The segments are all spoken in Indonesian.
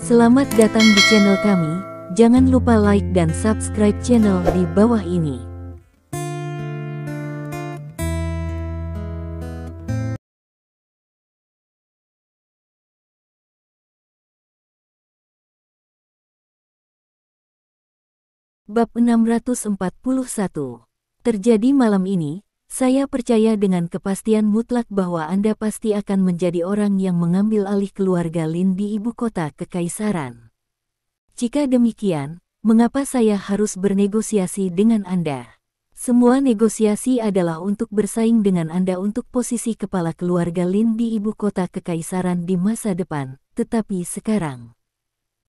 Selamat datang di channel kami, jangan lupa like dan subscribe channel di bawah ini. Bab 641. Terjadi malam ini, saya percaya dengan kepastian mutlak bahwa Anda pasti akan menjadi orang yang mengambil alih keluarga Lin di ibu kota kekaisaran. Jika demikian, mengapa saya harus bernegosiasi dengan Anda? Semua negosiasi adalah untuk bersaing dengan Anda untuk posisi kepala keluarga Lin di ibu kota kekaisaran di masa depan, tetapi sekarang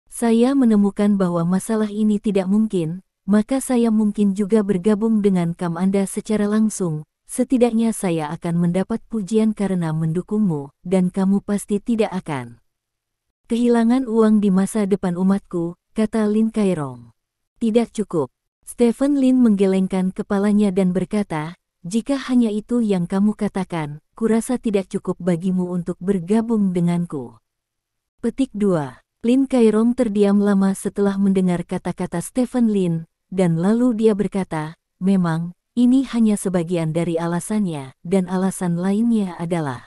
saya menemukan bahwa masalah ini tidak mungkin. Maka saya mungkin juga bergabung dengan kam Anda secara langsung, setidaknya saya akan mendapat pujian karena mendukungmu, dan kamu pasti tidak akan kehilangan uang di masa depan umatku, kata Lin Kairong. Tidak cukup. Stephen Lin menggelengkan kepalanya dan berkata, jika hanya itu yang kamu katakan, kurasa tidak cukup bagimu untuk bergabung denganku. Petik 2. Lin Kairong terdiam lama setelah mendengar kata-kata Stephen Lin, dan lalu dia berkata, memang, ini hanya sebagian dari alasannya, dan alasan lainnya adalah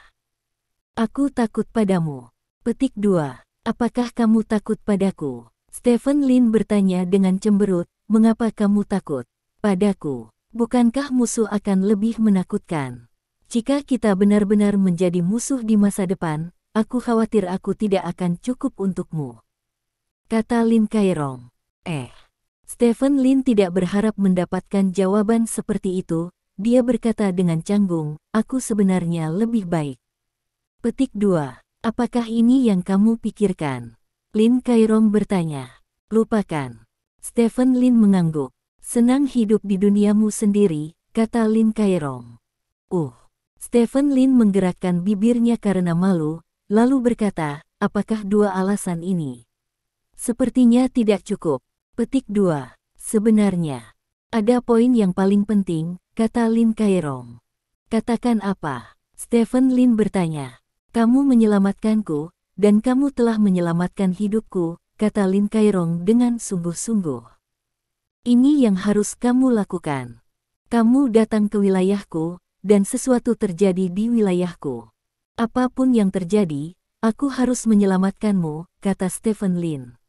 aku takut padamu. Petik 2. Apakah kamu takut padaku? Stephen Lin bertanya dengan cemberut, mengapa kamu takut padaku? Bukankah musuh akan lebih menakutkan? Jika kita benar-benar menjadi musuh di masa depan, aku khawatir aku tidak akan cukup untukmu, kata Lin Kairong. Stephen Lin tidak berharap mendapatkan jawaban seperti itu, dia berkata dengan canggung, aku sebenarnya lebih baik. Petik 2. Apakah ini yang kamu pikirkan? Lin Kairong bertanya. Lupakan. Stephen Lin mengangguk. Senang hidup di duniamu sendiri, kata Lin Kairong. Stephen Lin menggerakkan bibirnya karena malu, lalu berkata, apakah dua alasan ini sepertinya tidak cukup. Petik 2. Sebenarnya ada poin yang paling penting, kata Lin Kairong. Katakan apa? Stephen Lin bertanya. Kamu menyelamatkanku, dan kamu telah menyelamatkan hidupku, kata Lin Kairong dengan sungguh-sungguh. Ini yang harus kamu lakukan. Kamu datang ke wilayahku, dan sesuatu terjadi di wilayahku. Apapun yang terjadi, aku harus menyelamatkanmu, kata Stephen Lin.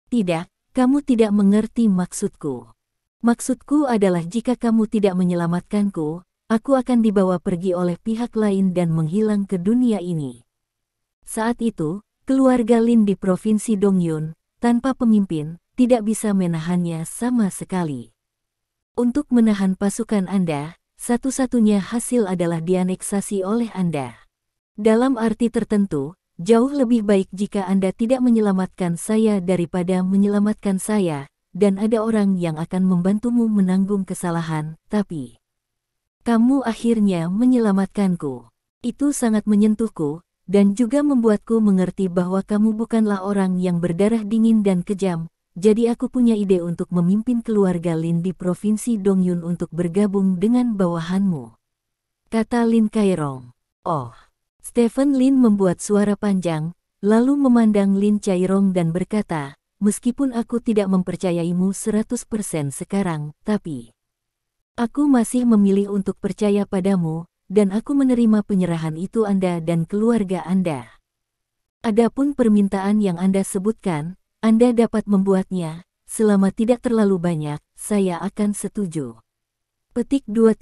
Tidak. Kamu tidak mengerti maksudku. Maksudku adalah jika kamu tidak menyelamatkanku, aku akan dibawa pergi oleh pihak lain dan menghilang ke dunia ini. Saat itu, keluarga Lin di Provinsi Dongyun, tanpa pemimpin, tidak bisa menahannya sama sekali. Untuk menahan pasukan Anda, satu-satunya hasil adalah dianeksasi oleh Anda. Dalam arti tertentu, jauh lebih baik jika Anda tidak menyelamatkan saya daripada menyelamatkan saya, dan ada orang yang akan membantumu menanggung kesalahan, tapi kamu akhirnya menyelamatkanku. Itu sangat menyentuhku, dan juga membuatku mengerti bahwa kamu bukanlah orang yang berdarah dingin dan kejam, jadi aku punya ide untuk memimpin keluarga Lin di Provinsi Dongyun untuk bergabung dengan bawahanmu, kata Lin Kairong. Stephen Lin membuat suara panjang, lalu memandang Lin Kairong dan berkata, meskipun aku tidak mempercayaimu 100% sekarang, tapi aku masih memilih untuk percaya padamu, dan aku menerima penyerahan itu Anda dan keluarga Anda. Adapun permintaan yang Anda sebutkan, Anda dapat membuatnya, selama tidak terlalu banyak, saya akan setuju. Petik 2.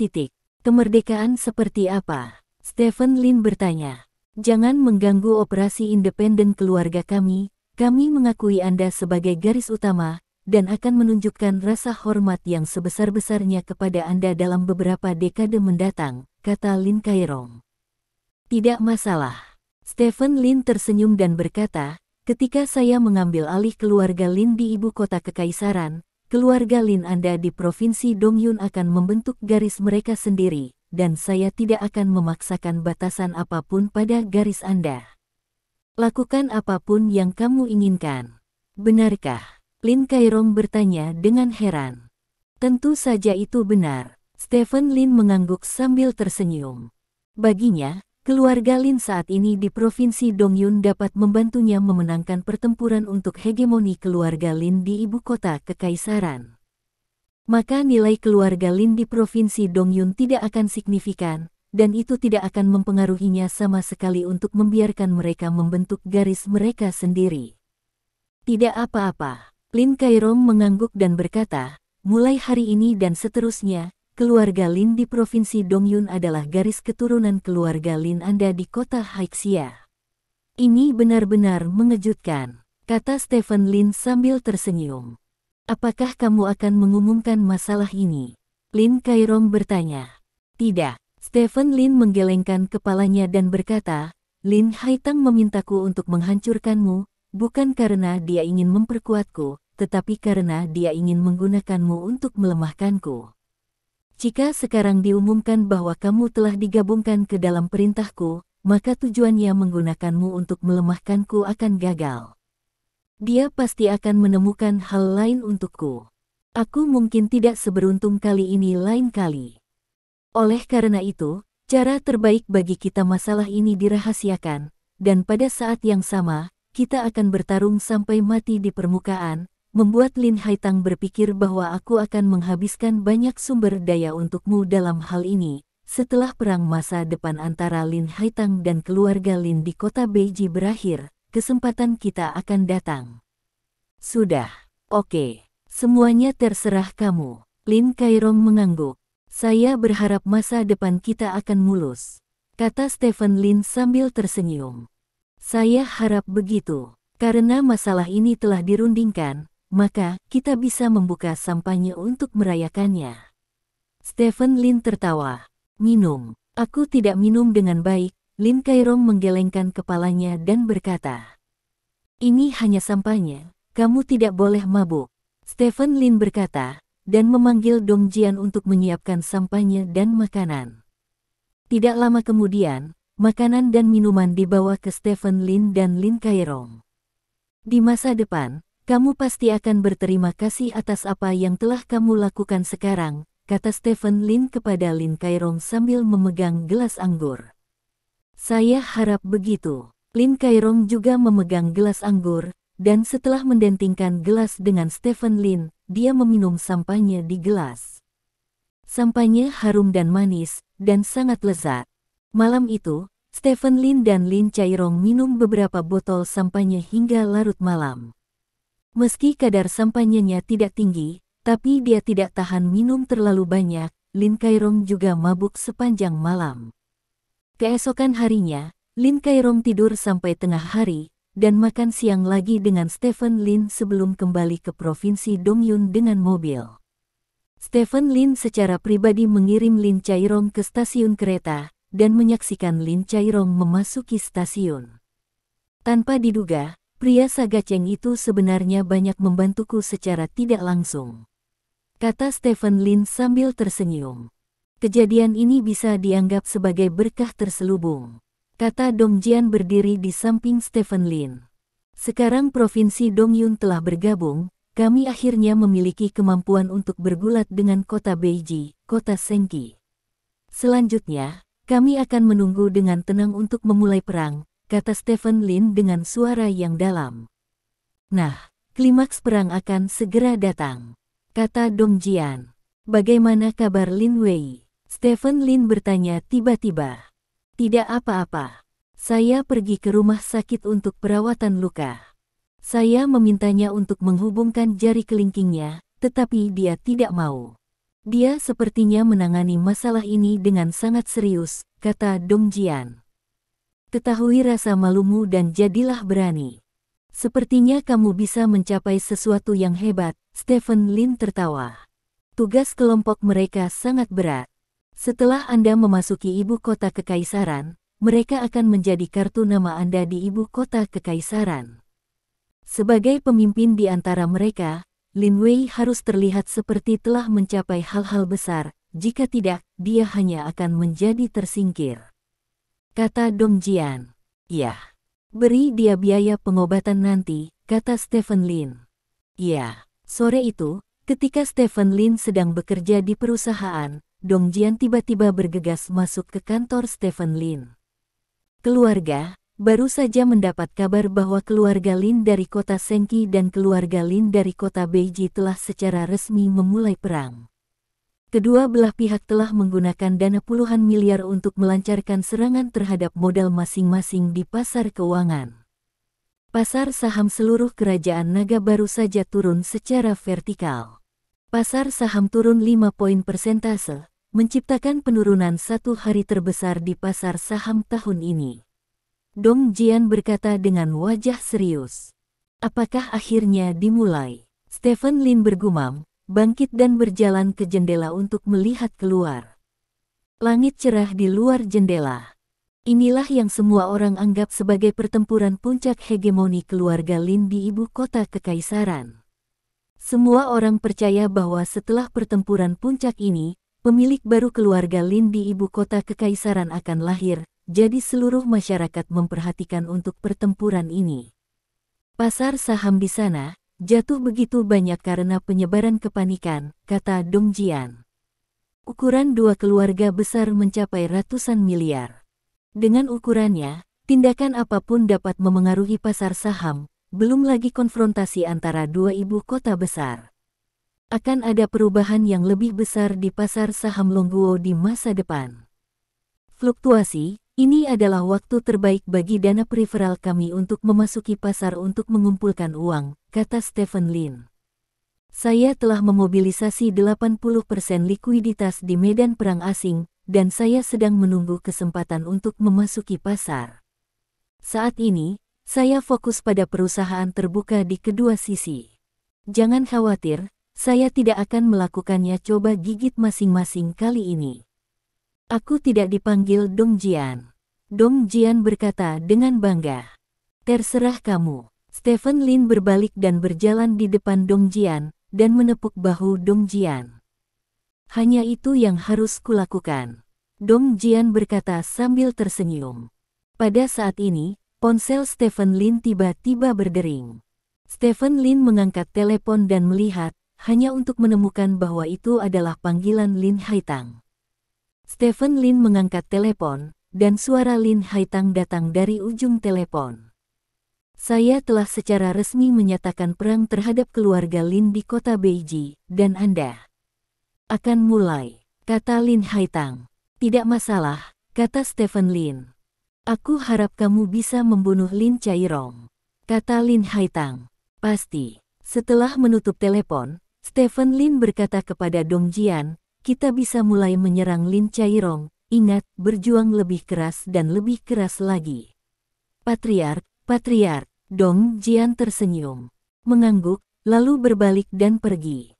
Kemerdekaan seperti apa? Stephen Lin bertanya. Jangan mengganggu operasi independen keluarga kami mengakui Anda sebagai garis utama, dan akan menunjukkan rasa hormat yang sebesar-besarnya kepada Anda dalam beberapa dekade mendatang, kata Lin Kairong. Tidak masalah. Stephen Lin tersenyum dan berkata, ketika saya mengambil alih keluarga Lin di ibu kota kekaisaran, keluarga Lin Anda di Provinsi Dongyun akan membentuk garis mereka sendiri, dan saya tidak akan memaksakan batasan apapun pada garis Anda. Lakukan apapun yang kamu inginkan. Benarkah? Lin Kairong bertanya dengan heran. Tentu saja itu benar. Stephen Lin mengangguk sambil tersenyum. Baginya, Keluarga Lin saat ini di Provinsi Dongyun dapat membantunya memenangkan pertempuran untuk hegemoni keluarga Lin di ibu kota kekaisaran. Maka nilai keluarga Lin di Provinsi Dongyun tidak akan signifikan, dan itu tidak akan mempengaruhinya sama sekali untuk membiarkan mereka membentuk garis mereka sendiri. Tidak apa-apa, Lin Kairong mengangguk dan berkata, mulai hari ini dan seterusnya, keluarga Lin di Provinsi Dongyun adalah garis keturunan keluarga Lin Anda di kota Haixia. Ini benar-benar mengejutkan, kata Stephen Lin sambil tersenyum. Apakah kamu akan mengumumkan masalah ini? Lin Kairong bertanya. Tidak, Stephen Lin menggelengkan kepalanya dan berkata, Lin Haitang memintaku untuk menghancurkanmu, bukan karena dia ingin memperkuatku, tetapi karena dia ingin menggunakanmu untuk melemahkanku. Jika sekarang diumumkan bahwa kamu telah digabungkan ke dalam perintahku, maka tujuannya menggunakanmu untuk melemahkanku akan gagal. Dia pasti akan menemukan hal lain untukku. Aku mungkin tidak seberuntung kali ini lain kali. Oleh karena itu, cara terbaik bagi kita masalah ini dirahasiakan, dan pada saat yang sama, kita akan bertarung sampai mati di permukaan, membuat Lin Haitang berpikir bahwa aku akan menghabiskan banyak sumber daya untukmu dalam hal ini. Setelah perang masa depan antara Lin Haitang dan keluarga Lin di kota Beiji berakhir, kesempatan kita akan datang. Sudah, oke, semuanya terserah kamu. Lin Kairong mengangguk. Saya berharap masa depan kita akan mulus, kata Stephen Lin sambil tersenyum. Saya harap begitu, karena masalah ini telah dirundingkan, maka kita bisa membuka sampahnya untuk merayakannya. Stephen Lin tertawa. Minum. Aku tidak minum dengan baik. Lin Kairong menggelengkan kepalanya dan berkata. Ini hanya sampahnya, kamu tidak boleh mabuk. Stephen Lin berkata, dan memanggil Dong Jian untuk menyiapkan sampahnya dan makanan. Tidak lama kemudian, makanan dan minuman dibawa ke Stephen Lin dan Lin Kairong. Di masa depan, kamu pasti akan berterima kasih atas apa yang telah kamu lakukan sekarang, kata Stephen Lin kepada Lin Kairong sambil memegang gelas anggur. Saya harap begitu. Lin Kairong juga memegang gelas anggur, dan setelah mendentingkan gelas dengan Stephen Lin, dia meminum sampahnya di gelas. Sampahnya harum dan manis, dan sangat lezat. Malam itu, Stephen Lin dan Lin Kairong minum beberapa botol sampahnya hingga larut malam. Meski kadar sampahnya tidak tinggi, tapi dia tidak tahan minum terlalu banyak. Lin Kairong juga mabuk sepanjang malam. Keesokan harinya, Lin Kairong tidur sampai tengah hari, dan makan siang lagi dengan Stephen Lin sebelum kembali ke Provinsi Dongyun dengan mobil. Stephen Lin secara pribadi mengirim Lin Kairong ke stasiun kereta, dan menyaksikan Lin Kairong memasuki stasiun. Tanpa diduga, pria Sagaceng itu sebenarnya banyak membantuku secara tidak langsung, kata Stephen Lin sambil tersenyum. Kejadian ini bisa dianggap sebagai berkah terselubung, kata Dong Jian berdiri di samping Stephen Lin. Sekarang Provinsi Dongyun telah bergabung, kami akhirnya memiliki kemampuan untuk bergulat dengan kota Beiji, kota Sengki. Selanjutnya, kami akan menunggu dengan tenang untuk memulai perang, kata Stephen Lin dengan suara yang dalam. Nah, klimaks perang akan segera datang, kata Dong Jian. Bagaimana kabar Lin Wei? Stephen Lin bertanya tiba-tiba. Tidak apa-apa. Saya pergi ke rumah sakit untuk perawatan luka. Saya memintanya untuk menghubungkan jari kelingkingnya, tetapi dia tidak mau. Dia sepertinya menangani masalah ini dengan sangat serius, kata Dong Jian. Ketahui rasa malumu dan jadilah berani. Sepertinya kamu bisa mencapai sesuatu yang hebat, Stephen Lin tertawa. Tugas kelompok mereka sangat berat. Setelah Anda memasuki ibu kota kekaisaran, mereka akan menjadi kartu nama Anda di ibu kota kekaisaran. Sebagai pemimpin di antara mereka, Lin Wei harus terlihat seperti telah mencapai hal-hal besar, jika tidak, dia hanya akan menjadi tersingkir. Kata Dong Jian. Ya. Beri dia biaya pengobatan nanti, kata Stephen Lin. Ya. Sore itu, ketika Stephen Lin sedang bekerja di perusahaan, Dong Jian tiba-tiba bergegas masuk ke kantor Stephen Lin. Keluarga, baru saja mendapat kabar bahwa keluarga Lin dari kota Sengqi dan keluarga Lin dari kota Beiji telah secara resmi memulai perang. Kedua belah pihak telah menggunakan dana puluhan miliar untuk melancarkan serangan terhadap modal masing-masing di pasar keuangan. Pasar saham seluruh kerajaan naga baru saja turun secara vertikal. Pasar saham turun 5 poin persentase, menciptakan penurunan satu hari terbesar di pasar saham tahun ini. Dong Jian berkata dengan wajah serius. Apakah akhirnya dimulai? Stephen Lin bergumam, bangkit dan berjalan ke jendela untuk melihat keluar. Langit cerah di luar jendela. Inilah yang semua orang anggap sebagai pertempuran puncak hegemoni keluarga Lin di ibu kota kekaisaran. Semua orang percaya bahwa setelah pertempuran puncak ini, pemilik baru keluarga Lin di ibu kota kekaisaran akan lahir, jadi seluruh masyarakat memperhatikan untuk pertempuran ini. Pasar saham di sana jatuh begitu banyak karena penyebaran kepanikan, kata Dong Jian. Ukuran dua keluarga besar mencapai ratusan miliar. Dengan ukurannya, tindakan apapun dapat memengaruhi pasar saham. Belum lagi konfrontasi antara dua ibu kota besar. Akan ada perubahan yang lebih besar di pasar saham Longguo di masa depan. Fluktuasi, ini adalah waktu terbaik bagi dana preferal kami untuk memasuki pasar untuk mengumpulkan uang, kata Stephen Lin. Saya telah memobilisasi 80% likuiditas di medan perang asing, dan saya sedang menunggu kesempatan untuk memasuki pasar. Saat ini, saya fokus pada perusahaan terbuka di kedua sisi. Jangan khawatir, saya tidak akan melakukannya coba gigit masing-masing kali ini. Aku tidak dipanggil Dong Jian. Dong Jian berkata dengan bangga. Terserah kamu. Stephen Lin berbalik dan berjalan di depan Dong Jian, dan menepuk bahu Dong Jian. Hanya itu yang harus kulakukan. Dong Jian berkata sambil tersenyum. Pada saat ini, ponsel Stephen Lin tiba-tiba berdering. Stephen Lin mengangkat telepon dan melihat, hanya untuk menemukan bahwa itu adalah panggilan Lin Haitang. Stephen Lin mengangkat telepon, dan suara Lin Haitang datang dari ujung telepon. Saya telah secara resmi menyatakan perang terhadap keluarga Lin di kota Beiji, dan Anda akan mulai, kata Lin Haitang. Tidak masalah, kata Stephen Lin. Aku harap kamu bisa membunuh Lin Chairong, kata Lin Haitang. Pasti. Setelah menutup telepon, Stephen Lin berkata kepada Dong Jian, kita bisa mulai menyerang Lin Chairong, ingat, berjuang lebih keras dan lebih keras lagi. Patriark, Dong Jian tersenyum, mengangguk, lalu berbalik dan pergi.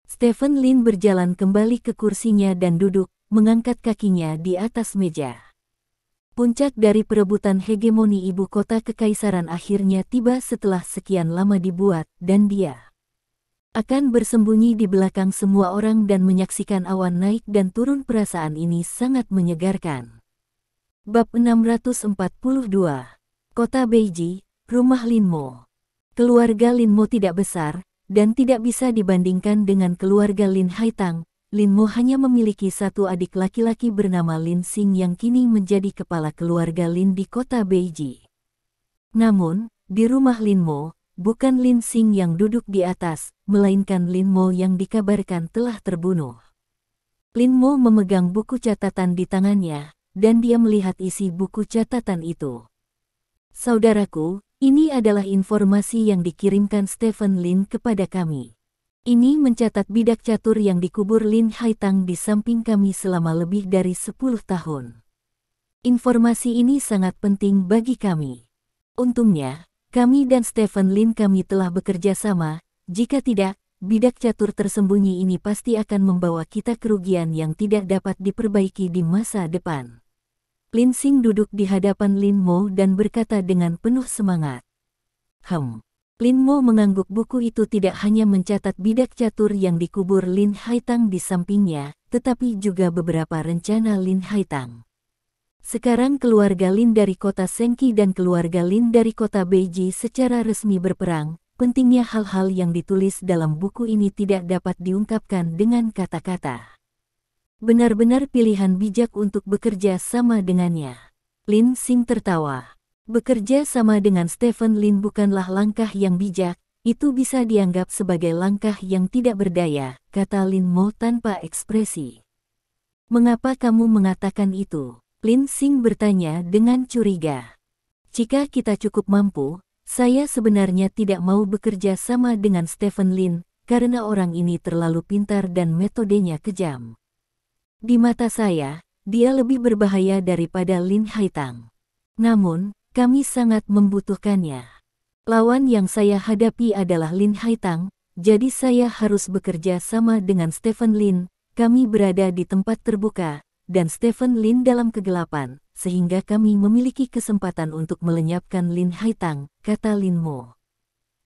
Stephen Lin berjalan kembali ke kursinya dan duduk, mengangkat kakinya di atas meja. Puncak dari perebutan hegemoni ibu kota kekaisaran akhirnya tiba setelah sekian lama dibuat, dan dia akan bersembunyi di belakang semua orang dan menyaksikan awan naik dan turun. Perasaan ini sangat menyegarkan. Bab 642. Kota Beiji, rumah Lin Mo. Keluarga Lin Mo tidak besar, dan tidak bisa dibandingkan dengan keluarga Lin Haitang. Lin Mo hanya memiliki satu adik laki-laki bernama Lin Xing yang kini menjadi kepala keluarga Lin di kota Beiji. Namun, di rumah Lin Mo, bukan Lin Xing yang duduk di atas, melainkan Lin Mo yang dikabarkan telah terbunuh. Lin Mo memegang buku catatan di tangannya, dan dia melihat isi buku catatan itu. Saudaraku, ini adalah informasi yang dikirimkan Stephen Lin kepada kami. Ini mencatat bidak catur yang dikubur Lin Haitang di samping kami selama lebih dari 10 tahun. Informasi ini sangat penting bagi kami. Untungnya, kami dan Stephen Lin kami telah bekerja sama, jika tidak, bidak catur tersembunyi ini pasti akan membawa kita kerugian yang tidak dapat diperbaiki di masa depan. Lin Xing duduk di hadapan Lin Mo dan berkata dengan penuh semangat. Lin Mo mengangguk. Buku itu tidak hanya mencatat bidak catur yang dikubur Lin Haitang di sampingnya, tetapi juga beberapa rencana Lin Haitang. Sekarang keluarga Lin dari kota Sengqi dan keluarga Lin dari kota Beiji secara resmi berperang. Pentingnya hal-hal yang ditulis dalam buku ini tidak dapat diungkapkan dengan kata-kata. Benar-benar pilihan bijak untuk bekerja sama dengannya. Lin Xing tertawa. Bekerja sama dengan Stephen Lin bukanlah langkah yang bijak, itu bisa dianggap sebagai langkah yang tidak berdaya, kata Lin Mo tanpa ekspresi. Mengapa kamu mengatakan itu? Lin Xing bertanya dengan curiga. Jika kita cukup mampu, saya sebenarnya tidak mau bekerja sama dengan Stephen Lin, karena orang ini terlalu pintar dan metodenya kejam. Di mata saya, dia lebih berbahaya daripada Lin Haitang. Namun, kami sangat membutuhkannya. Lawan yang saya hadapi adalah Lin Haitang, jadi saya harus bekerja sama dengan Stephen Lin. Kami berada di tempat terbuka, dan Stephen Lin dalam kegelapan, sehingga kami memiliki kesempatan untuk melenyapkan Lin Haitang, kata Lin Mo.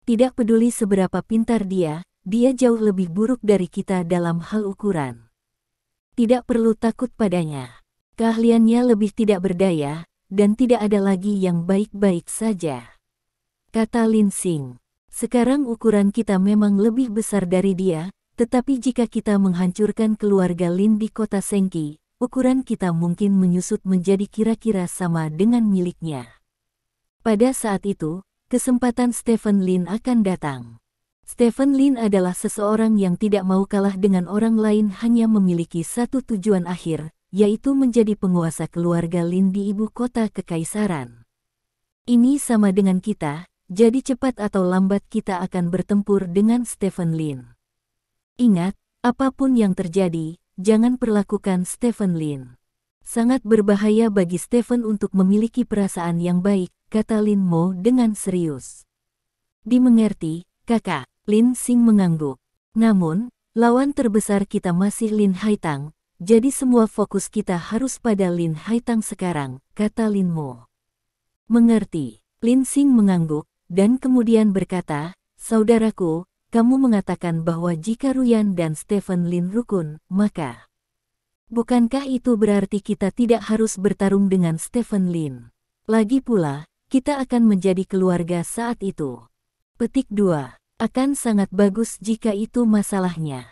Tidak peduli seberapa pintar dia jauh lebih buruk dari kita dalam hal ukuran. Tidak perlu takut padanya. Keahliannya lebih tidak berdaya, dan tidak ada lagi yang baik-baik saja. Kata Lin Xing. Sekarang ukuran kita memang lebih besar dari dia, tetapi jika kita menghancurkan keluarga Lin di kota Sengqi, ukuran kita mungkin menyusut menjadi kira-kira sama dengan miliknya. Pada saat itu, kesempatan Stephen Lin akan datang. Stephen Lin adalah seseorang yang tidak mau kalah dengan orang lain, hanya memiliki satu tujuan akhir, yaitu menjadi penguasa keluarga Lin di ibu kota kekaisaran. Ini sama dengan kita, jadi cepat atau lambat kita akan bertempur dengan Stephen Lin. Ingat, apapun yang terjadi, jangan perlakukan Stephen Lin. Sangat berbahaya bagi Stephen untuk memiliki perasaan yang baik, kata Lin Mo dengan serius. Dimengerti, kakak. Lin Xing mengangguk. Namun, lawan terbesar kita masih Lin Haitang, jadi semua fokus kita harus pada Lin Haitang sekarang, kata Lin Mo. Mengerti. Lin Xing mengangguk, dan kemudian berkata, saudaraku, kamu mengatakan bahwa jika Ruyan dan Stephen Lin rukun, maka bukankah itu berarti kita tidak harus bertarung dengan Stephen Lin? Lagi pula, kita akan menjadi keluarga saat itu. Petik 2. Akan sangat bagus jika itu masalahnya.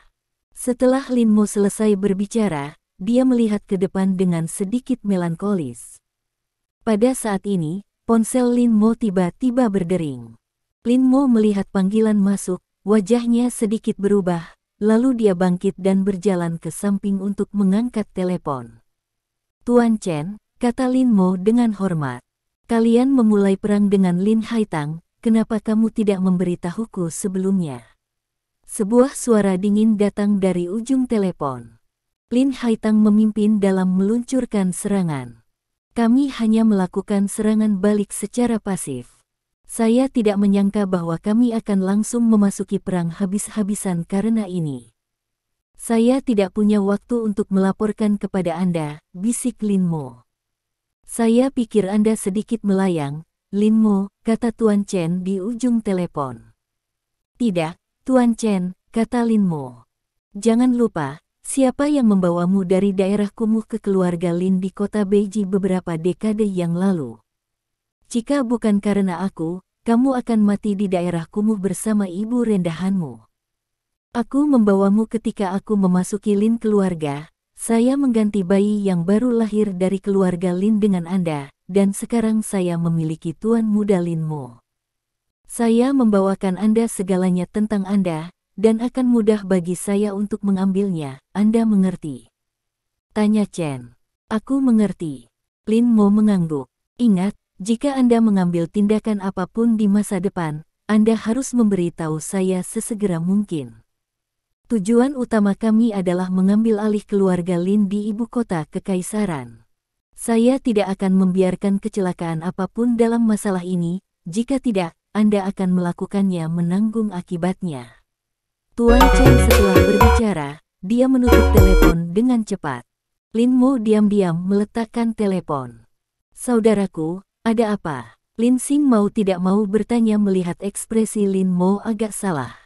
Setelah Lin Mo selesai berbicara, dia melihat ke depan dengan sedikit melankolis. Pada saat ini, ponsel Lin Mo tiba-tiba berdering. Lin Mo melihat panggilan masuk, wajahnya sedikit berubah, lalu dia bangkit dan berjalan ke samping untuk mengangkat telepon. Tuan Chen, kata Lin Mo dengan hormat. Kalian memulai perang dengan Lin Haitang. Kenapa kamu tidak memberitahuku sebelumnya? Sebuah suara dingin datang dari ujung telepon. Lin Haitang memimpin dalam meluncurkan serangan. Kami hanya melakukan serangan balik secara pasif. Saya tidak menyangka bahwa kami akan langsung memasuki perang habis-habisan karena ini. Saya tidak punya waktu untuk melaporkan kepada Anda, bisik Lin Mo. Saya pikir Anda sedikit melayang, Lin Mo, kata Tuan Chen di ujung telepon. Tidak, Tuan Chen, kata Lin Mo. Jangan lupa, siapa yang membawamu dari daerah kumuh ke keluarga Lin di kota Beiji beberapa dekade yang lalu? Jika bukan karena aku, kamu akan mati di daerah kumuh bersama ibu rendahanmu. Aku membawamu ketika aku memasuki Lin keluarga. Saya mengganti bayi yang baru lahir dari keluarga Lin dengan Anda, dan sekarang saya memiliki Tuan Muda Lin Mo. Saya membawakan Anda segalanya tentang Anda, dan akan mudah bagi saya untuk mengambilnya, Anda mengerti? Tanya Chen. Aku mengerti. Lin Mo mengangguk. Ingat, jika Anda mengambil tindakan apapun di masa depan, Anda harus memberitahu saya sesegera mungkin. Tujuan utama kami adalah mengambil alih keluarga Lin di ibu kota kekaisaran. Saya tidak akan membiarkan kecelakaan apapun dalam masalah ini, jika tidak, Anda akan melakukannya menanggung akibatnya. Tuan Chen setelah berbicara, dia menutup telepon dengan cepat. Lin Mo diam-diam meletakkan telepon. Saudaraku, ada apa? Lin Xing mau tidak mau bertanya melihat ekspresi Lin Mo agak salah.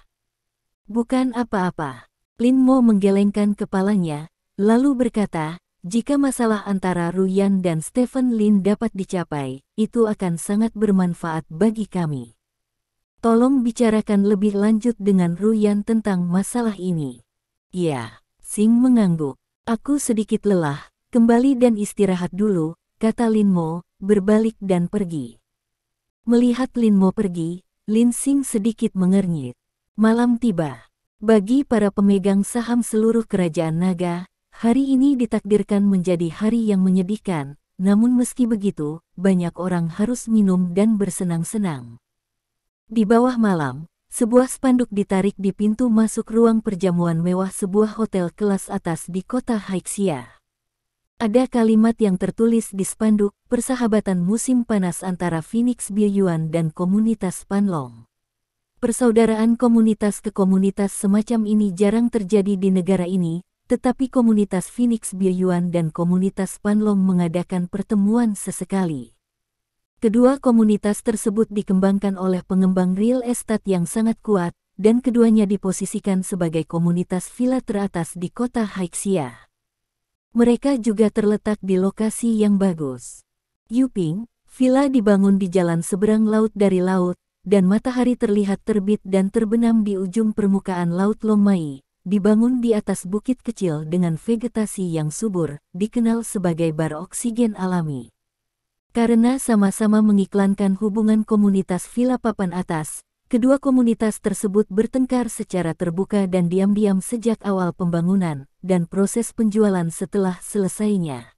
Bukan apa-apa. Lin Mo menggelengkan kepalanya, lalu berkata, jika masalah antara Ruyan dan Stephen Lin dapat dicapai, itu akan sangat bermanfaat bagi kami. Tolong bicarakan lebih lanjut dengan Ruyan tentang masalah ini. Ya, Xing mengangguk. Aku sedikit lelah, kembali dan istirahat dulu, kata Lin Mo, berbalik dan pergi. Melihat Lin Mo pergi, Lin Xing sedikit mengernyit. Malam tiba. Bagi para pemegang saham seluruh kerajaan naga, hari ini ditakdirkan menjadi hari yang menyedihkan, namun meski begitu, banyak orang harus minum dan bersenang-senang. Di bawah malam, sebuah spanduk ditarik di pintu masuk ruang perjamuan mewah sebuah hotel kelas atas di kota Haixia. Ada kalimat yang tertulis di spanduk, persahabatan musim panas antara Phoenix Biyuan dan komunitas Panlong. Persaudaraan komunitas ke komunitas semacam ini jarang terjadi di negara ini, tetapi komunitas Phoenix Biyuan dan komunitas Panlong mengadakan pertemuan sesekali. Kedua komunitas tersebut dikembangkan oleh pengembang real estate yang sangat kuat, dan keduanya diposisikan sebagai komunitas villa teratas di kota Haixia. Mereka juga terletak di lokasi yang bagus. Yuping, villa dibangun di jalan seberang laut dari laut, dan matahari terlihat terbit dan terbenam di ujung permukaan Laut Longmai, dibangun di atas bukit kecil dengan vegetasi yang subur, dikenal sebagai bar oksigen alami. Karena sama-sama mengiklankan hubungan komunitas villa papan atas, kedua komunitas tersebut bertengkar secara terbuka dan diam-diam sejak awal pembangunan, dan proses penjualan setelah selesainya.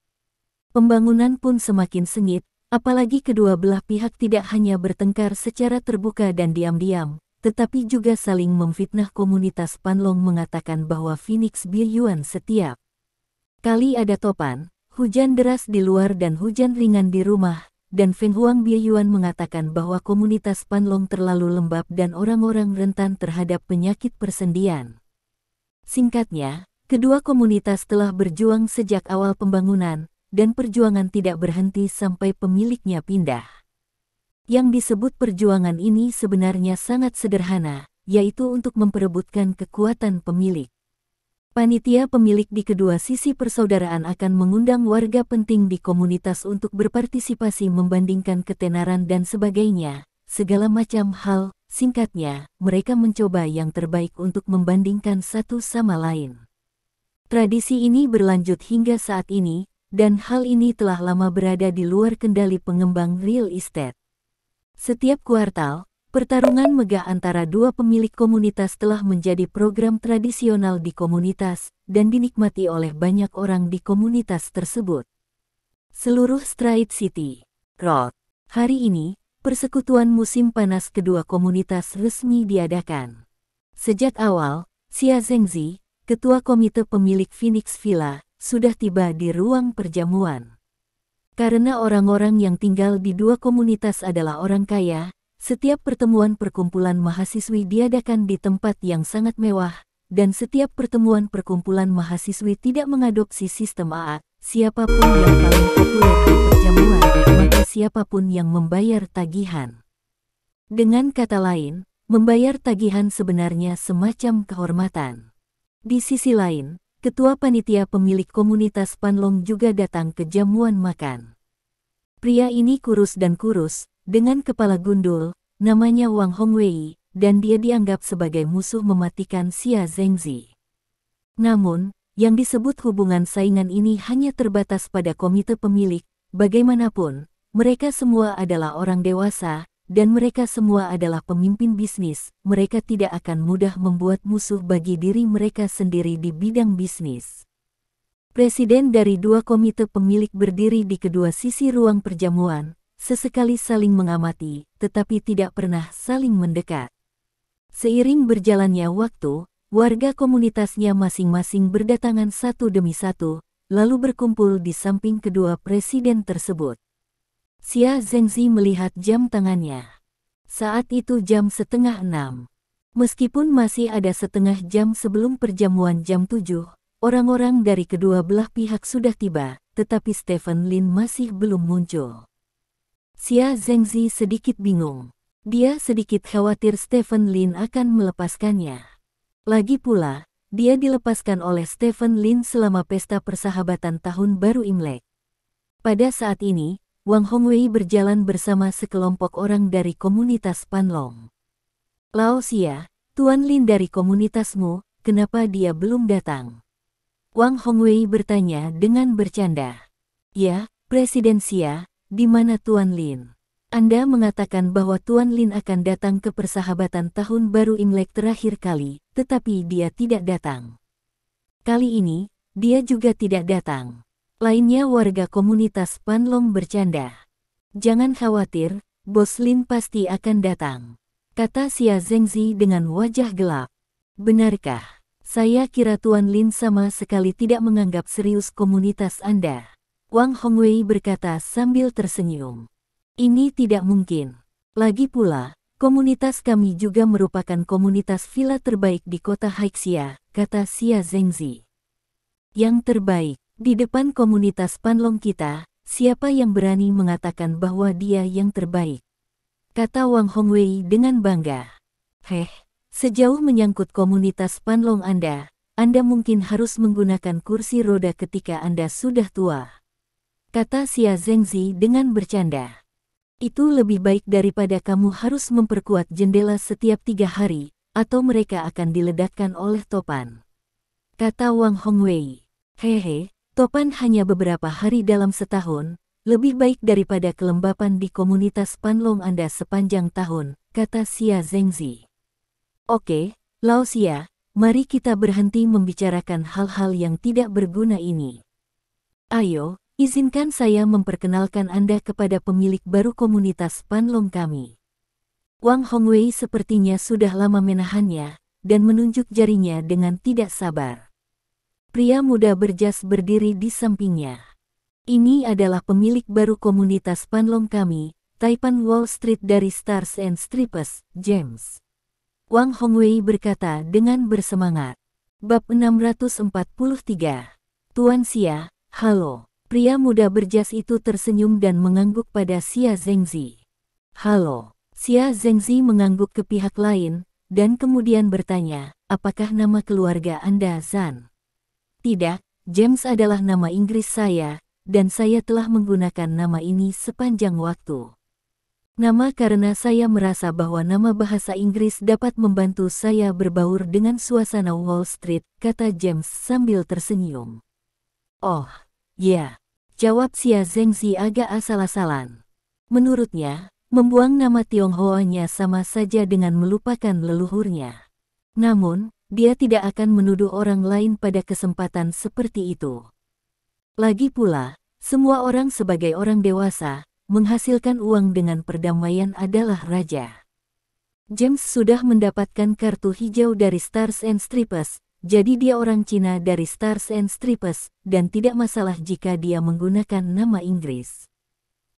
Pembangunan pun semakin sengit, apalagi kedua belah pihak tidak hanya bertengkar secara terbuka dan diam-diam, tetapi juga saling memfitnah. Komunitas Panlong mengatakan bahwa Phoenix Biyuan setiap kali ada topan, hujan deras di luar dan hujan ringan di rumah, dan Feng Huang Biyuan mengatakan bahwa komunitas Panlong terlalu lembab dan orang-orang rentan terhadap penyakit persendian. Singkatnya, kedua komunitas telah berjuang sejak awal pembangunan, dan perjuangan tidak berhenti sampai pemiliknya pindah. Yang disebut perjuangan ini sebenarnya sangat sederhana, yaitu untuk memperebutkan kekuatan pemilik. Panitia pemilik di kedua sisi persaudaraan akan mengundang warga penting di komunitas untuk berpartisipasi membandingkan ketenaran dan sebagainya, segala macam hal. Singkatnya, mereka mencoba yang terbaik untuk membandingkan satu sama lain. Tradisi ini berlanjut hingga saat ini, dan hal ini telah lama berada di luar kendali pengembang real estate. Setiap kuartal, pertarungan megah antara dua pemilik komunitas telah menjadi program tradisional di komunitas, dan dinikmati oleh banyak orang di komunitas tersebut. Seluruh Stride City Road. Hari ini, persekutuan musim panas kedua komunitas resmi diadakan. Sejak awal, Xia Zhengzi, ketua komite pemilik Phoenix Villa, sudah tiba di ruang perjamuan. Karena orang-orang yang tinggal di dua komunitas adalah orang kaya, setiap pertemuan perkumpulan mahasiswi diadakan di tempat yang sangat mewah, dan setiap pertemuan perkumpulan mahasiswi tidak mengadopsi sistem AA, siapapun yang paling populer di perjamuan, maka siapapun yang membayar tagihan. Dengan kata lain, membayar tagihan sebenarnya semacam kehormatan. Di sisi lain, ketua panitia pemilik komunitas Panlong juga datang ke jamuan makan. Pria ini kurus dan kurus, dengan kepala gundul, namanya Wang Hongwei, dan dia dianggap sebagai musuh mematikan Xia Zhengzi. Namun, yang disebut hubungan saingan ini hanya terbatas pada komite pemilik. Bagaimanapun, mereka semua adalah orang dewasa, dan mereka semua adalah pemimpin bisnis. Mereka tidak akan mudah membuat musuh bagi diri mereka sendiri di bidang bisnis. Presiden dari dua komite pemilik berdiri di kedua sisi ruang perjamuan, sesekali saling mengamati, tetapi tidak pernah saling mendekat. Seiring berjalannya waktu, warga komunitasnya masing-masing berdatangan satu demi satu, lalu berkumpul di samping kedua presiden tersebut. Xia Zhengzi melihat jam tangannya. Saat itu jam 5:30. Meskipun masih ada setengah jam sebelum perjamuan jam 7, orang-orang dari kedua belah pihak sudah tiba, tetapi Stephen Lin masih belum muncul. Xia Zhengzi sedikit bingung. Dia sedikit khawatir Stephen Lin akan melepaskannya. Lagi pula, dia dilepaskan oleh Stephen Lin selama pesta persahabatan Tahun Baru Imlek. Pada saat ini, Wang Hongwei berjalan bersama sekelompok orang dari komunitas Panlong. Lao Xia, Tuan Lin dari komunitasmu, kenapa dia belum datang? Wang Hongwei bertanya dengan bercanda. Ya, Presiden Xia, di mana Tuan Lin? Anda mengatakan bahwa Tuan Lin akan datang ke persahabatan tahun baru Imlek terakhir kali, tetapi dia tidak datang. Kali ini, dia juga tidak datang. Lainnya warga komunitas Panlong bercanda. Jangan khawatir, Bos Lin pasti akan datang, kata Xia Zhengzi dengan wajah gelap. Benarkah? Saya kira Tuan Lin sama sekali tidak menganggap serius komunitas Anda. Wang Hongwei berkata sambil tersenyum. Ini tidak mungkin. Lagi pula, komunitas kami juga merupakan komunitas villa terbaik di kota Haixia, kata Xia Zhengzi. Yang terbaik, di depan komunitas Panlong kita, siapa yang berani mengatakan bahwa dia yang terbaik? Kata Wang Hongwei dengan bangga. Sejauh menyangkut komunitas Panlong Anda mungkin harus menggunakan kursi roda ketika Anda sudah tua, kata Xia Zhengzi dengan bercanda. Itu lebih baik daripada kamu harus memperkuat jendela setiap 3 hari, atau mereka akan diledakkan oleh topan, kata Wang Hongwei. Topan hanya beberapa hari dalam setahun, lebih baik daripada kelembapan di komunitas Panlong Anda sepanjang tahun, kata Xia Zhengzi. Oke, Lao Xia, mari kita berhenti membicarakan hal-hal yang tidak berguna ini. Ayo, izinkan saya memperkenalkan Anda kepada pemilik baru komunitas Panlong kami. Wang Hongwei sepertinya sudah lama menahannya, dan menunjuk jarinya dengan tidak sabar. Pria muda berjas berdiri di sampingnya. Ini adalah pemilik baru komunitas Panlong kami, Taipan Wall Street dari Stars and Stripes, James. Wang Hongwei berkata dengan bersemangat. Bab 643. Tuan Xia, halo. Pria muda berjas itu tersenyum dan mengangguk pada Xia Zhengzi. Halo. Xia Zhengzi mengangguk ke pihak lain, dan kemudian bertanya, apakah nama keluarga Anda Zan? Tidak, James adalah nama Inggris saya, dan saya telah menggunakan nama ini sepanjang waktu. Nama karena saya merasa bahwa nama bahasa Inggris dapat membantu saya berbaur dengan suasana Wall Street, kata James sambil tersenyum. Oh, ya, jawab Xia Zhengzi agak asal-asalan. Menurutnya, membuang nama Tionghoa-nya sama saja dengan melupakan leluhurnya. Namun, dia tidak akan menuduh orang lain pada kesempatan seperti itu. Lagi pula, semua orang sebagai orang dewasa, menghasilkan uang dengan perdamaian adalah raja. James sudah mendapatkan kartu hijau dari Stars and Stripes, jadi dia orang Cina dari Stars and Stripes, dan tidak masalah jika dia menggunakan nama Inggris.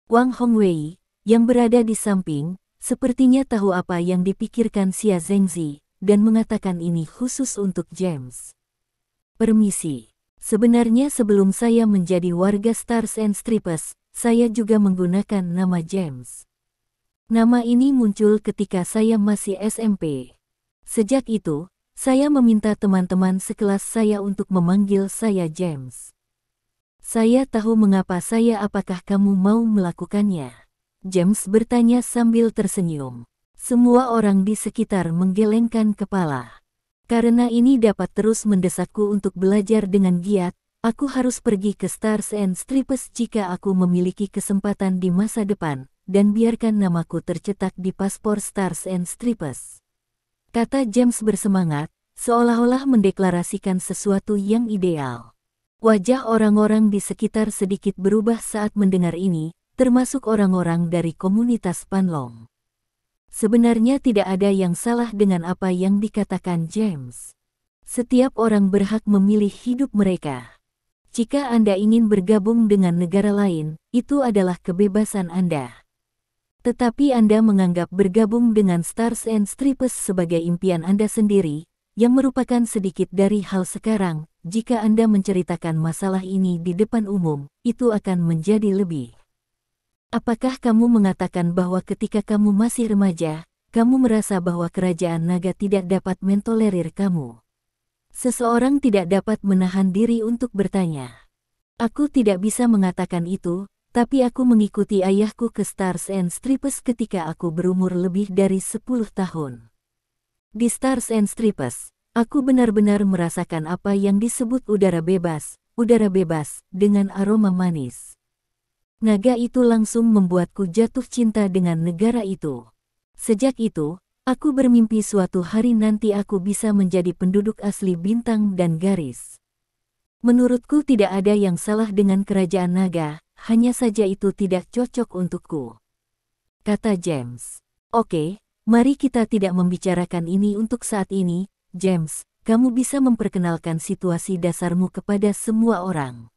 Wang Hongwei, yang berada di samping, sepertinya tahu apa yang dipikirkan Xia Zhengzi, dan mengatakan ini khusus untuk James. Permisi, sebenarnya sebelum saya menjadi warga Stars and Stripes, saya juga menggunakan nama James. Nama ini muncul ketika saya masih SMP. Sejak itu, saya meminta teman-teman sekelas saya untuk memanggil saya James. Saya tahu mengapa apakah kamu mau melakukannya? James bertanya sambil tersenyum. Semua orang di sekitar menggelengkan kepala. Karena ini dapat terus mendesakku untuk belajar dengan giat, aku harus pergi ke Stars and Stripes jika aku memiliki kesempatan di masa depan, dan biarkan namaku tercetak di paspor Stars and Stripes. Kata James bersemangat, seolah-olah mendeklarasikan sesuatu yang ideal. Wajah orang-orang di sekitar sedikit berubah saat mendengar ini, termasuk orang-orang dari komunitas Panlong. Sebenarnya tidak ada yang salah dengan apa yang dikatakan James. Setiap orang berhak memilih hidup mereka. Jika Anda ingin bergabung dengan negara lain, itu adalah kebebasan Anda. Tetapi Anda menganggap bergabung dengan Stars and Stripes sebagai impian Anda sendiri, yang merupakan sedikit dari hal sekarang. Jika Anda menceritakan masalah ini di depan umum, itu akan menjadi lebih. Apakah kamu mengatakan bahwa ketika kamu masih remaja, kamu merasa bahwa kerajaan naga tidak dapat mentolerir kamu? Seseorang tidak dapat menahan diri untuk bertanya. Aku tidak bisa mengatakan itu, tapi aku mengikuti ayahku ke Stars and Stripes ketika aku berumur lebih dari 10 tahun. Di Stars and Stripes, aku benar-benar merasakan apa yang disebut udara bebas dengan aroma manis. Naga itu langsung membuatku jatuh cinta dengan negara itu. Sejak itu, aku bermimpi suatu hari nanti aku bisa menjadi penduduk asli bintang dan garis. Menurutku tidak ada yang salah dengan kerajaan naga, hanya saja itu tidak cocok untukku, kata James. Oke, mari kita tidak membicarakan ini untuk saat ini, James. Kamu bisa memperkenalkan situasi dasarmu kepada semua orang.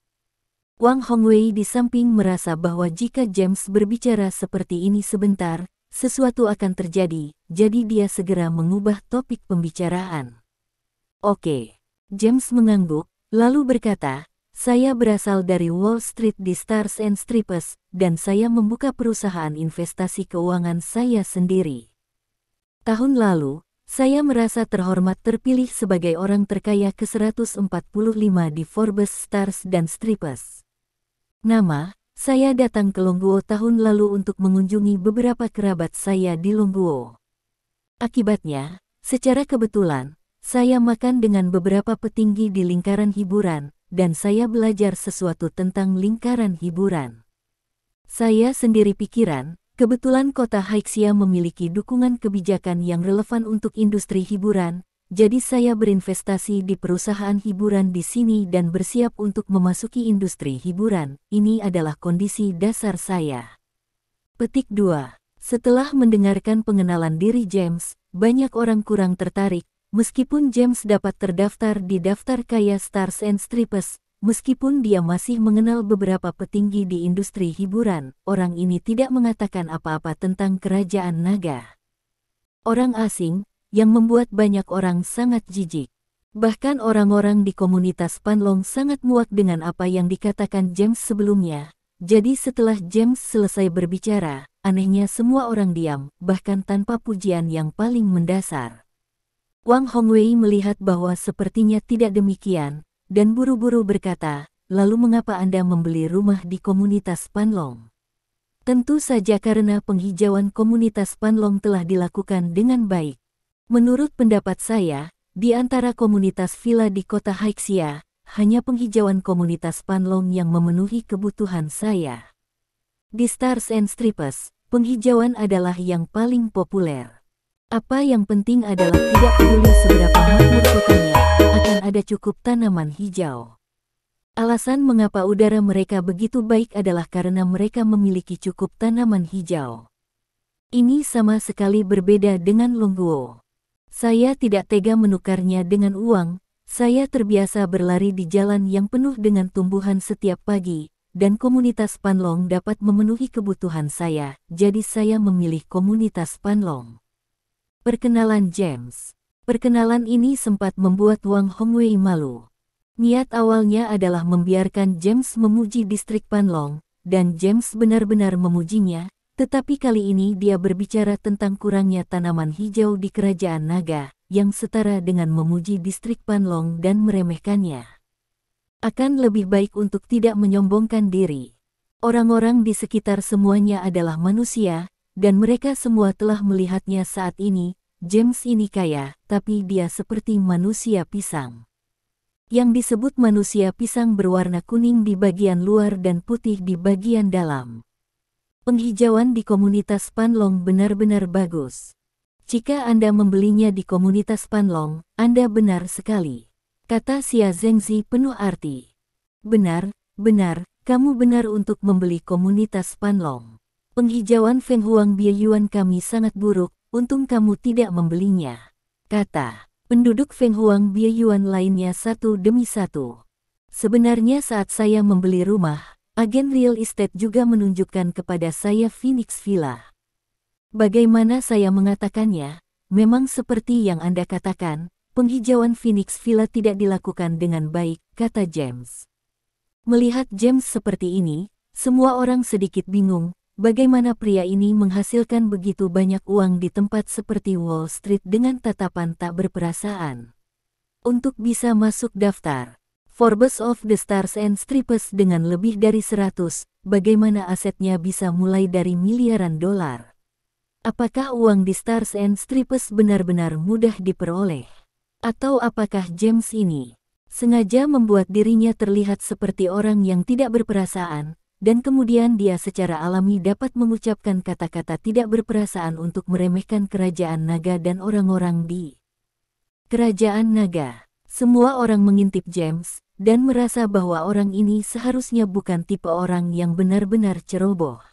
Wang Hongwei di samping merasa bahwa jika James berbicara seperti ini sebentar, sesuatu akan terjadi, jadi dia segera mengubah topik pembicaraan. Oke, James mengangguk, lalu berkata, saya berasal dari Wall Street di Stars and Stripes, dan saya membuka perusahaan investasi keuangan saya sendiri. Tahun lalu, saya merasa terhormat terpilih sebagai orang terkaya ke-145 di Forbes Stars dan Stripes. Saya datang ke Longguo tahun lalu untuk mengunjungi beberapa kerabat saya di Longguo. Akibatnya, secara kebetulan, saya makan dengan beberapa petinggi di lingkaran hiburan, dan saya belajar sesuatu tentang lingkaran hiburan. Saya sendiri pikiran, kebetulan kota Haixia memiliki dukungan kebijakan yang relevan untuk industri hiburan, jadi saya berinvestasi di perusahaan hiburan di sini dan bersiap untuk memasuki industri hiburan. Ini adalah kondisi dasar saya. Petik 2. Setelah mendengarkan pengenalan diri James, banyak orang kurang tertarik, meskipun James dapat terdaftar di daftar kaya Stars and Stripes. Meskipun dia masih mengenal beberapa petinggi di industri hiburan, orang ini tidak mengatakan apa-apa tentang kerajaan naga. Orang asing, yang membuat banyak orang sangat jijik. Bahkan orang-orang di komunitas Panlong sangat muak dengan apa yang dikatakan James sebelumnya. Jadi setelah James selesai berbicara, anehnya semua orang diam, bahkan tanpa pujian yang paling mendasar. Wang Hongwei melihat bahwa sepertinya tidak demikian, dan buru-buru berkata, lalu mengapa Anda membeli rumah di komunitas Panlong? Tentu saja karena penghijauan komunitas Panlong telah dilakukan dengan baik. Menurut pendapat saya, di antara komunitas villa di kota Haixia, hanya penghijauan komunitas Panlong yang memenuhi kebutuhan saya. Di Stars and Stripes, penghijauan adalah yang paling populer. Apa yang penting adalah tidak peduli seberapa makmur kotanya, akan ada cukup tanaman hijau. Alasan mengapa udara mereka begitu baik adalah karena mereka memiliki cukup tanaman hijau. Ini sama sekali berbeda dengan Longguo. Saya tidak tega menukarnya dengan uang, saya terbiasa berlari di jalan yang penuh dengan tumbuhan setiap pagi, dan komunitas Panlong dapat memenuhi kebutuhan saya, jadi saya memilih komunitas Panlong. Perkenalan James. Perkenalan ini sempat membuat Wang Hongwei malu. Niat awalnya adalah membiarkan James memuji distrik Panlong, dan James benar-benar memujinya, tetapi kali ini dia berbicara tentang kurangnya tanaman hijau di kerajaan naga, yang setara dengan memuji distrik Panlong dan meremehkannya. Akan lebih baik untuk tidak menyombongkan diri. Orang-orang di sekitar semuanya adalah manusia, dan mereka semua telah melihatnya saat ini. James ini kaya, tapi dia seperti manusia pisang. Yang disebut manusia pisang berwarna kuning di bagian luar dan putih di bagian dalam. Penghijauan di komunitas Panlong benar-benar bagus. Jika Anda membelinya di komunitas Panlong, Anda benar sekali, kata Xia Zhengzi penuh arti. Benar, kamu benar untuk membeli komunitas Panlong. Penghijauan Feng Huang Bieyuan kami sangat buruk, untung kamu tidak membelinya, kata penduduk Feng Huang Bieyuan lainnya satu demi satu. Sebenarnya saat saya membeli rumah, agen real estate juga menunjukkan kepada saya Phoenix Villa. Bagaimana saya mengatakannya, memang seperti yang Anda katakan, penghijauan Phoenix Villa tidak dilakukan dengan baik, kata James. Melihat James seperti ini, semua orang sedikit bingung. Bagaimana pria ini menghasilkan begitu banyak uang di tempat seperti Wall Street dengan tatapan tak berperasaan? Untuk bisa masuk daftar Forbes of the Stars and Stripes dengan lebih dari 100, bagaimana asetnya bisa mulai dari miliaran dolar? Apakah uang di Stars and Stripes benar-benar mudah diperoleh? Atau apakah James ini sengaja membuat dirinya terlihat seperti orang yang tidak berperasaan, dan kemudian dia secara alami dapat mengucapkan kata-kata tidak berperasaan untuk meremehkan kerajaan naga dan orang-orang di kerajaan naga. Semua orang mengintip James, dan merasa bahwa orang ini seharusnya bukan tipe orang yang benar-benar ceroboh.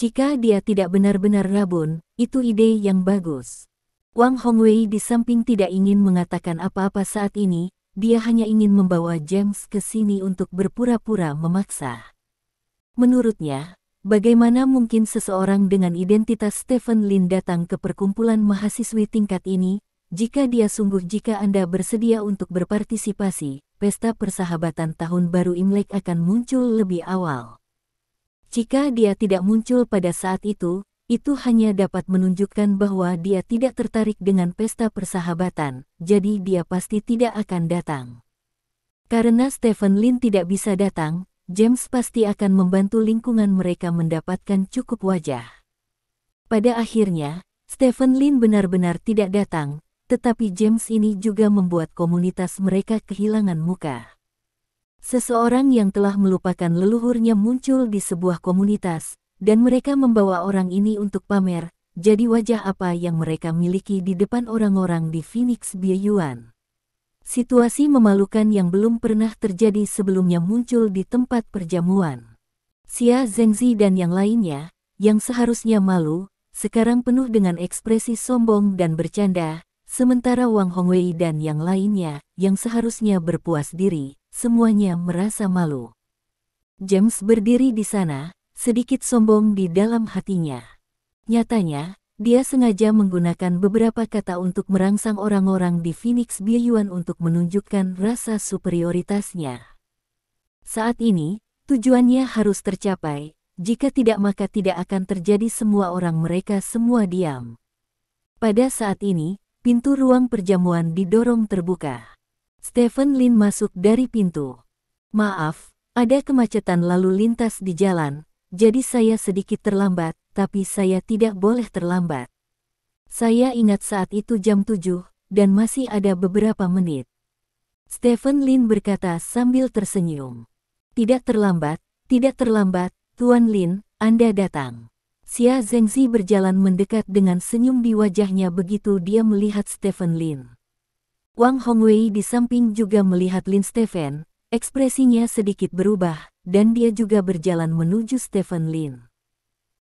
Jika dia tidak benar-benar rabun, itu ide yang bagus. Wang Hongwei di samping tidak ingin mengatakan apa-apa saat ini, dia hanya ingin membawa James ke sini untuk berpura-pura memaksa. Menurutnya, bagaimana mungkin seseorang dengan identitas Stephen Lin datang ke perkumpulan mahasiswi tingkat ini, jika Anda bersedia untuk berpartisipasi, pesta persahabatan tahun baru Imlek akan muncul lebih awal. Jika dia tidak muncul pada saat itu hanya dapat menunjukkan bahwa dia tidak tertarik dengan pesta persahabatan, jadi dia pasti tidak akan datang. Karena Stephen Lin tidak bisa datang, James pasti akan membantu lingkungan mereka mendapatkan cukup wajah. Pada akhirnya, Stephen Lin benar-benar tidak datang, tetapi James ini juga membuat komunitas mereka kehilangan muka. Seseorang yang telah melupakan leluhurnya muncul di sebuah komunitas, dan mereka membawa orang ini untuk pamer, jadi wajah apa yang mereka miliki di depan orang-orang di Phoenix Biyuan. Situasi memalukan yang belum pernah terjadi sebelumnya muncul di tempat perjamuan. Xia Zhengzi dan yang lainnya, yang seharusnya malu, sekarang penuh dengan ekspresi sombong dan bercanda, sementara Wang Hongwei dan yang lainnya, yang seharusnya berpuas diri, semuanya merasa malu. James berdiri di sana, sedikit sombong di dalam hatinya. Nyatanya, dia sengaja menggunakan beberapa kata untuk merangsang orang-orang di Phoenix Biyuan untuk menunjukkan rasa superioritasnya. Saat ini, tujuannya harus tercapai, jika tidak maka tidak akan terjadi semua orang mereka semua diam. Pada saat ini, pintu ruang perjamuan didorong terbuka. Stephen Lin masuk dari pintu. Maaf, ada kemacetan lalu lintas di jalan, jadi saya sedikit terlambat. Tapi saya tidak boleh terlambat. Saya ingat saat itu jam 7, dan masih ada beberapa menit. Stephen Lin berkata sambil tersenyum. Tidak terlambat, Tuan Lin, Anda datang. Xia Zhengzi berjalan mendekat dengan senyum di wajahnya begitu dia melihat Stephen Lin. Wang Hongwei di samping juga melihat Lin Stephen, ekspresinya sedikit berubah, dan dia juga berjalan menuju Stephen Lin.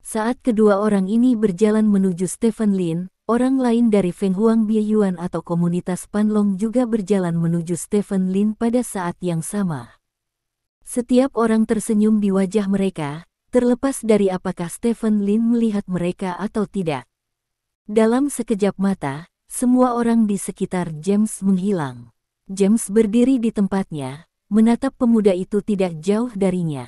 Saat kedua orang ini berjalan menuju Stephen Lin, orang lain dari Feng Huang Biyuan atau komunitas Panlong juga berjalan menuju Stephen Lin pada saat yang sama. Setiap orang tersenyum di wajah mereka, terlepas dari apakah Stephen Lin melihat mereka atau tidak. Dalam sekejap mata, semua orang di sekitar James menghilang. James berdiri di tempatnya, menatap pemuda itu tidak jauh darinya.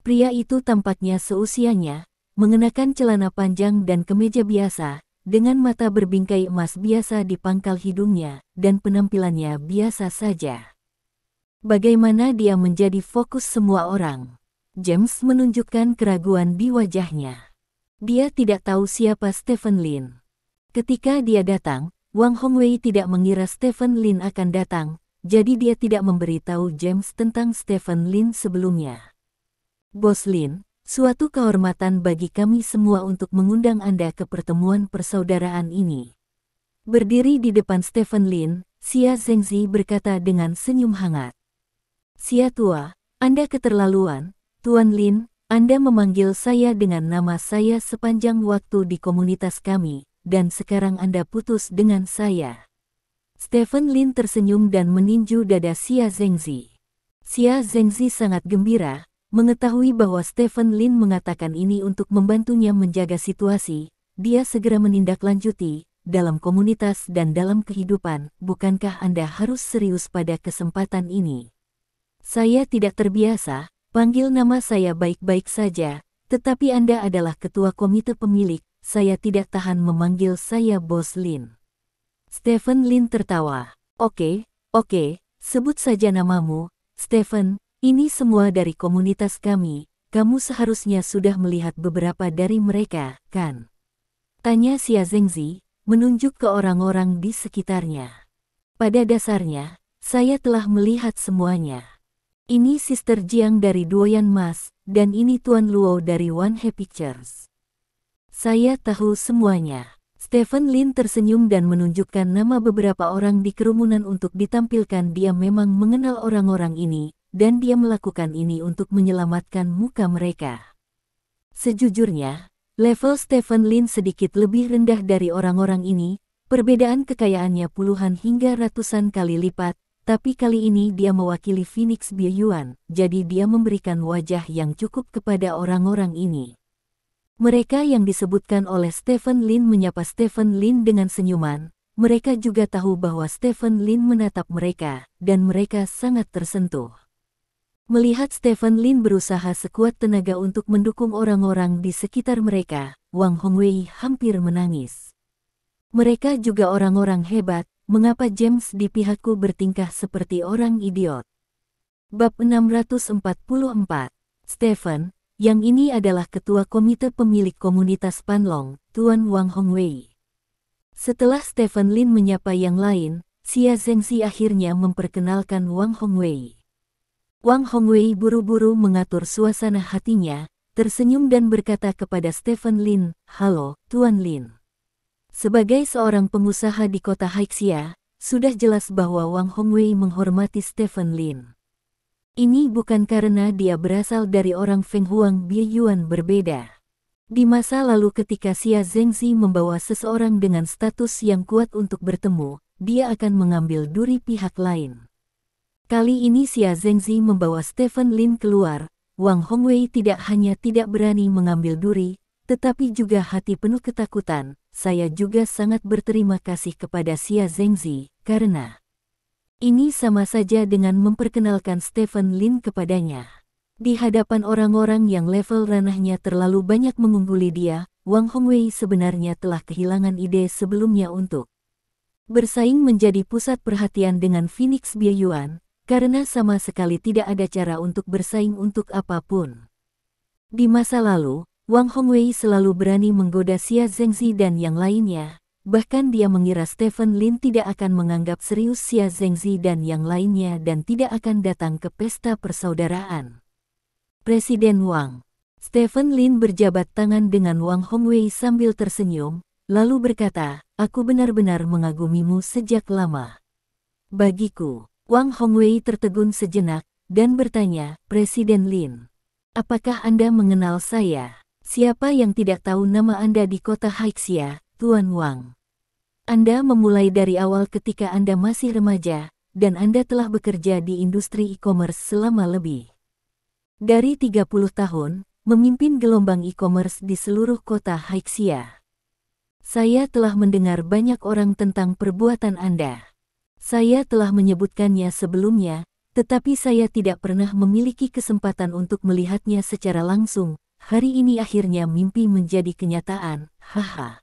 Pria itu tampaknya seusianya, mengenakan celana panjang dan kemeja biasa, dengan mata berbingkai emas biasa di pangkal hidungnya, dan penampilannya biasa saja. Bagaimana dia menjadi fokus semua orang? James menunjukkan keraguan di wajahnya. Dia tidak tahu siapa Stephen Lin. Ketika dia datang, Wang Hongwei tidak mengira Stephen Lin akan datang, jadi dia tidak memberitahu James tentang Stephen Lin sebelumnya. Bos Lin, suatu kehormatan bagi kami semua untuk mengundang Anda ke pertemuan persaudaraan ini. Berdiri di depan Stephen Lin, Xia Zhengzi berkata dengan senyum hangat. Xia tua, Anda keterlaluan, Tuan Lin, Anda memanggil saya dengan nama saya sepanjang waktu di komunitas kami, dan sekarang Anda putus dengan saya. Stephen Lin tersenyum dan meninju dada Xia Zhengzi. Xia Zhengzi sangat gembira, mengetahui bahwa Stephen Lin mengatakan ini untuk membantunya menjaga situasi. Dia segera menindaklanjuti, dalam komunitas dan dalam kehidupan, bukankah Anda harus serius pada kesempatan ini? Saya tidak terbiasa, panggil nama saya baik-baik saja, tetapi Anda adalah ketua komite pemilik, saya tidak tahan memanggil saya Bos Lin. Stephen Lin tertawa. Oke, sebut saja namamu, Stephen. Ini semua dari komunitas kami, kamu seharusnya sudah melihat beberapa dari mereka, kan? Tanya Xia Zhengzi, menunjuk ke orang-orang di sekitarnya. Pada dasarnya, saya telah melihat semuanya. Ini Sister Jiang dari Duoyan Mas, dan ini Tuan Luo dari One He Pictures. Saya tahu semuanya. Stephen Lin tersenyum dan menunjukkan nama beberapa orang di kerumunan untuk ditampilkan. Dia memang mengenal orang-orang ini, dan dia melakukan ini untuk menyelamatkan muka mereka. Sejujurnya, level Stephen Lin sedikit lebih rendah dari orang-orang ini, perbedaan kekayaannya puluhan hingga ratusan kali lipat, tapi kali ini dia mewakili Phoenix Biyuan, jadi dia memberikan wajah yang cukup kepada orang-orang ini. Mereka yang disebutkan oleh Stephen Lin menyapa Stephen Lin dengan senyuman, mereka juga tahu bahwa Stephen Lin menatap mereka, dan mereka sangat tersentuh. Melihat Stephen Lin berusaha sekuat tenaga untuk mendukung orang-orang di sekitar mereka, Wang Hongwei hampir menangis. Mereka juga orang-orang hebat, mengapa James di pihakku bertingkah seperti orang idiot? Bab 644, Stephen, yang ini adalah ketua komite pemilik komunitas Panlong, Tuan Wang Hongwei. Setelah Stephen Lin menyapa yang lain, Xia Zhengxi akhirnya memperkenalkan Wang Hongwei. Wang Hongwei buru-buru mengatur suasana hatinya, tersenyum dan berkata kepada Stephen Lin, "Halo, Tuan Lin." Sebagai seorang pengusaha di kota Haixia, sudah jelas bahwa Wang Hongwei menghormati Stephen Lin. Ini bukan karena dia berasal dari orang Feng Huang Biyuan berbeda. Di masa lalu ketika Xia Zhengxi membawa seseorang dengan status yang kuat untuk bertemu, dia akan mengambil duri pihak lain. Kali ini Xia Zhengxi membawa Stephen Lin keluar, Wang Hongwei tidak hanya tidak berani mengambil duri, tetapi juga hati penuh ketakutan. Saya juga sangat berterima kasih kepada Xia Zhengxi, karena ini sama saja dengan memperkenalkan Stephen Lin kepadanya. Di hadapan orang-orang yang level ranahnya terlalu banyak mengungguli dia, Wang Hongwei sebenarnya telah kehilangan ide sebelumnya untuk bersaing menjadi pusat perhatian dengan Phoenix Biyuan, karena sama sekali tidak ada cara untuk bersaing untuk apapun. Di masa lalu, Wang Hongwei selalu berani menggoda Xia Zhengxi dan yang lainnya. Bahkan dia mengira Stephen Lin tidak akan menganggap serius Xia Zhengxi dan yang lainnya dan tidak akan datang ke pesta persaudaraan. Presiden Wang. Stephen Lin berjabat tangan dengan Wang Hongwei sambil tersenyum, lalu berkata, "Aku benar-benar mengagumimu sejak lama." Bagiku, Wang Hongwei tertegun sejenak, dan bertanya, "Presiden Lin, apakah Anda mengenal saya?" "Siapa yang tidak tahu nama Anda di kota Haixia, Tuan Wang? Anda memulai dari awal ketika Anda masih remaja, dan Anda telah bekerja di industri e-commerce selama lebih dari 30 tahun, memimpin gelombang e-commerce di seluruh kota Haixia. Saya telah mendengar banyak orang tentang perbuatan Anda. Saya telah menyebutkannya sebelumnya, tetapi saya tidak pernah memiliki kesempatan untuk melihatnya secara langsung. Hari ini akhirnya mimpi menjadi kenyataan, haha."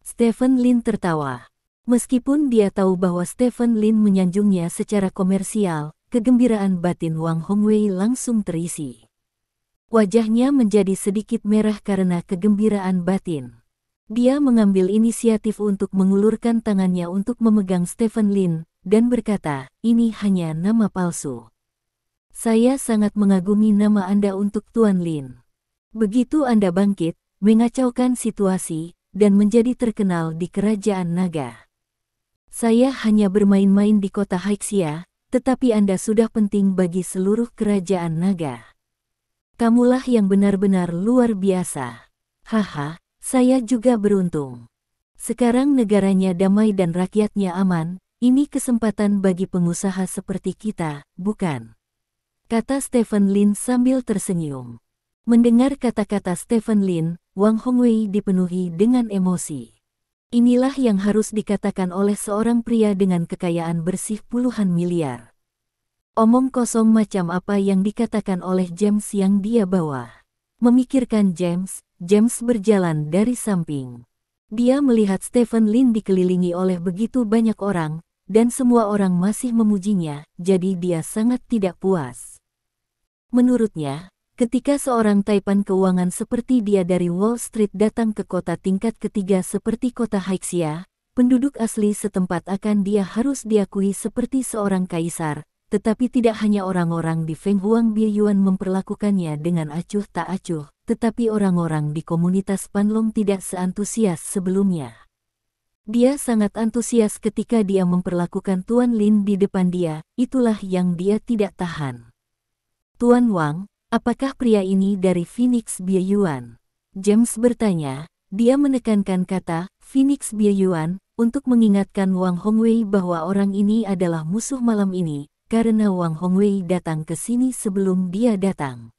Stephen Lin tertawa. Meskipun dia tahu bahwa Stephen Lin menyanjungnya secara komersial, kegembiraan batin Wang Hongwei langsung terisi. Wajahnya menjadi sedikit merah karena kegembiraan batin. Dia mengambil inisiatif untuk mengulurkan tangannya untuk memegang Stephen Lin, dan berkata, "Ini hanya nama palsu. Saya sangat mengagumi nama Anda untuk Tuan Lin. Begitu Anda bangkit, mengacaukan situasi, dan menjadi terkenal di kerajaan naga. Saya hanya bermain-main di kota Haixia, tetapi Anda sudah penting bagi seluruh kerajaan naga. Kamulah yang benar-benar luar biasa. Haha, saya juga beruntung. Sekarang negaranya damai dan rakyatnya aman, ini kesempatan bagi pengusaha seperti kita, bukan?" kata Stephen Lin sambil tersenyum. Mendengar kata-kata Stephen Lin, Wang Hongwei dipenuhi dengan emosi. Inilah yang harus dikatakan oleh seorang pria dengan kekayaan bersih puluhan miliar. Omong kosong macam apa yang dikatakan oleh James yang dia bawa. Memikirkan James berjalan dari samping. Dia melihat Stephen Lin dikelilingi oleh begitu banyak orang, dan semua orang masih memujinya, jadi dia sangat tidak puas. Menurutnya, ketika seorang taipan keuangan seperti dia dari Wall Street datang ke kota tingkat ketiga seperti kota Haixia, penduduk asli setempat akan dia harus diakui seperti seorang kaisar, tetapi tidak hanya orang-orang di Feng Huang Bieyuan memperlakukannya dengan acuh tak acuh, tetapi orang-orang di komunitas Panlong tidak seantusias sebelumnya. Dia sangat antusias ketika dia memperlakukan Tuan Lin di depan dia, itulah yang dia tidak tahan. Tuan Wang, apakah pria ini dari Phoenix Bieyuan? James bertanya, dia menekankan kata Phoenix Bieyuan untuk mengingatkan Wang Hongwei bahwa orang ini adalah musuh malam ini, karena Wang Hongwei datang ke sini sebelum dia datang.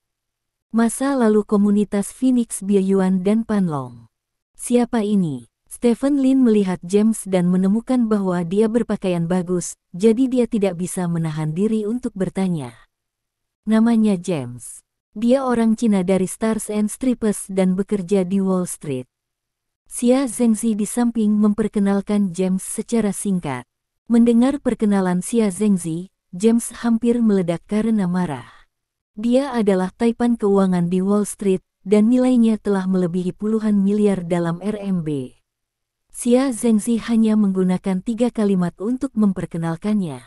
Masa lalu komunitas Phoenix Bieyuan dan Panlong. Siapa ini? Stephen Lin melihat James dan menemukan bahwa dia berpakaian bagus, jadi dia tidak bisa menahan diri untuk bertanya. Namanya James. Dia orang Cina dari Stars and Stripes dan bekerja di Wall Street. Xia Zhengzi di samping memperkenalkan James secara singkat. Mendengar perkenalan Xia Zhengzi, James hampir meledak karena marah. Dia adalah taipan keuangan di Wall Street, dan nilainya telah melebihi puluhan miliar dalam RMB. Xia Zhengzi hanya menggunakan 3 kalimat untuk memperkenalkannya.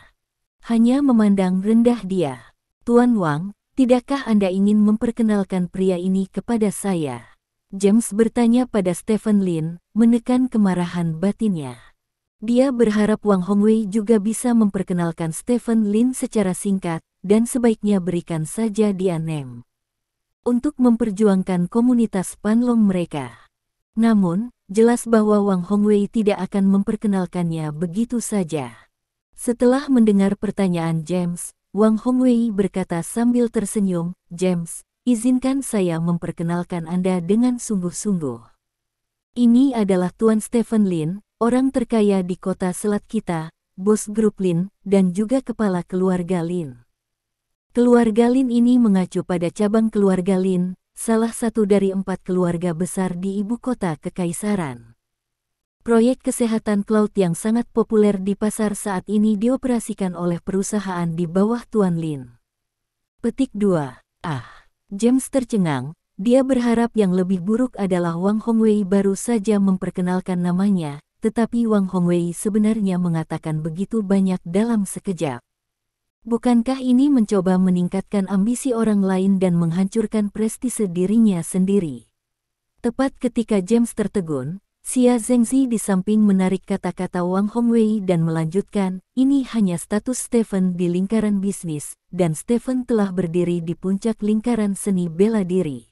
Hanya memandang rendah dia. Tuan Wang, tidakkah Anda ingin memperkenalkan pria ini kepada saya? James bertanya pada Stephen Lin, menekan kemarahan batinnya. Dia berharap Wang Hongwei juga bisa memperkenalkan Stephen Lin secara singkat, dan sebaiknya berikan saja dia name. Untuk memperjuangkan komunitas Panlong mereka. Namun, jelas bahwa Wang Hongwei tidak akan memperkenalkannya begitu saja. Setelah mendengar pertanyaan James, Wang Hongwei berkata sambil tersenyum, James, izinkan saya memperkenalkan Anda dengan sungguh-sungguh. Ini adalah Tuan Stephen Lin, orang terkaya di kota selat kita, bos grup Lin, dan juga kepala keluarga Lin. Keluarga Lin ini mengacu pada cabang keluarga Lin, salah satu dari 4 keluarga besar di ibu kota kekaisaran. Proyek kesehatan cloud yang sangat populer di pasar saat ini dioperasikan oleh perusahaan di bawah Tuan Lin. Petik 2. James tercengang, dia berharap yang lebih buruk adalah Wang Hongwei baru saja memperkenalkan namanya, tetapi Wang Hongwei sebenarnya mengatakan begitu banyak dalam sekejap. Bukankah ini mencoba meningkatkan ambisi orang lain dan menghancurkan prestise dirinya sendiri? Tepat ketika James tertegun, Xia Zhengzi di samping menarik kata-kata Wang Hongwei dan melanjutkan, ini hanya status Stephen di lingkaran bisnis, dan Stephen telah berdiri di puncak lingkaran seni bela diri.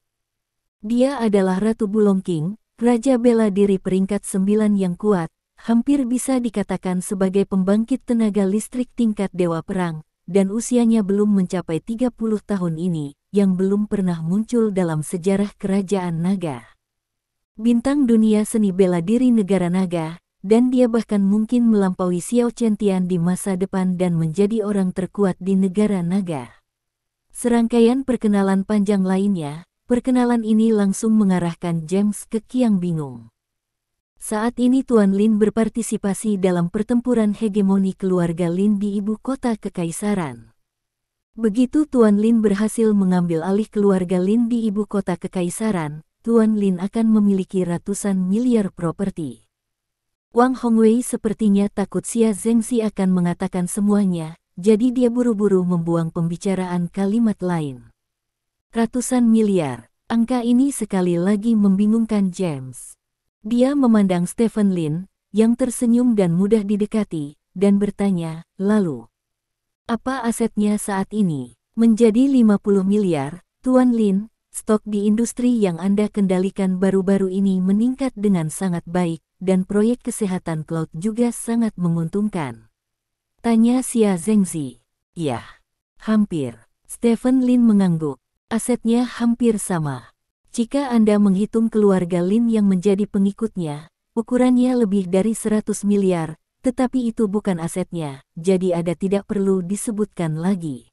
Dia adalah Ratu Bulongking, Raja Bela Diri peringkat 9 yang kuat, hampir bisa dikatakan sebagai pembangkit tenaga listrik tingkat dewa perang, dan usianya belum mencapai 30 tahun ini, yang belum pernah muncul dalam sejarah kerajaan naga. Bintang dunia seni bela diri negara naga, dan dia bahkan mungkin melampaui Xiao Chentian di masa depan dan menjadi orang terkuat di negara naga. Serangkaian perkenalan panjang lainnya, perkenalan ini langsung mengarahkan James ke kiang bingung. Saat ini Tuan Lin berpartisipasi dalam pertempuran hegemoni keluarga Lin di ibu kota kekaisaran. Begitu Tuan Lin berhasil mengambil alih keluarga Lin di ibu kota kekaisaran, Tuan Lin akan memiliki ratusan miliar properti. Wang Hongwei sepertinya takut Xia Zhengzi akan mengatakan semuanya, jadi dia buru-buru membuang pembicaraan kalimat lain. Ratusan miliar, angka ini sekali lagi membingungkan James. Dia memandang Stephen Lin, yang tersenyum dan mudah didekati, dan bertanya, lalu, apa asetnya saat ini? Menjadi 50 miliar, Tuan Lin, stok di industri yang Anda kendalikan baru-baru ini meningkat dengan sangat baik, dan proyek kesehatan cloud juga sangat menguntungkan. Tanya Xia Zhengzi. Ya, hampir. Stephen Lin mengangguk. Asetnya hampir sama. Jika Anda menghitung keluarga Lin yang menjadi pengikutnya, ukurannya lebih dari 100 miliar, tetapi itu bukan asetnya, jadi ada tidak perlu disebutkan lagi.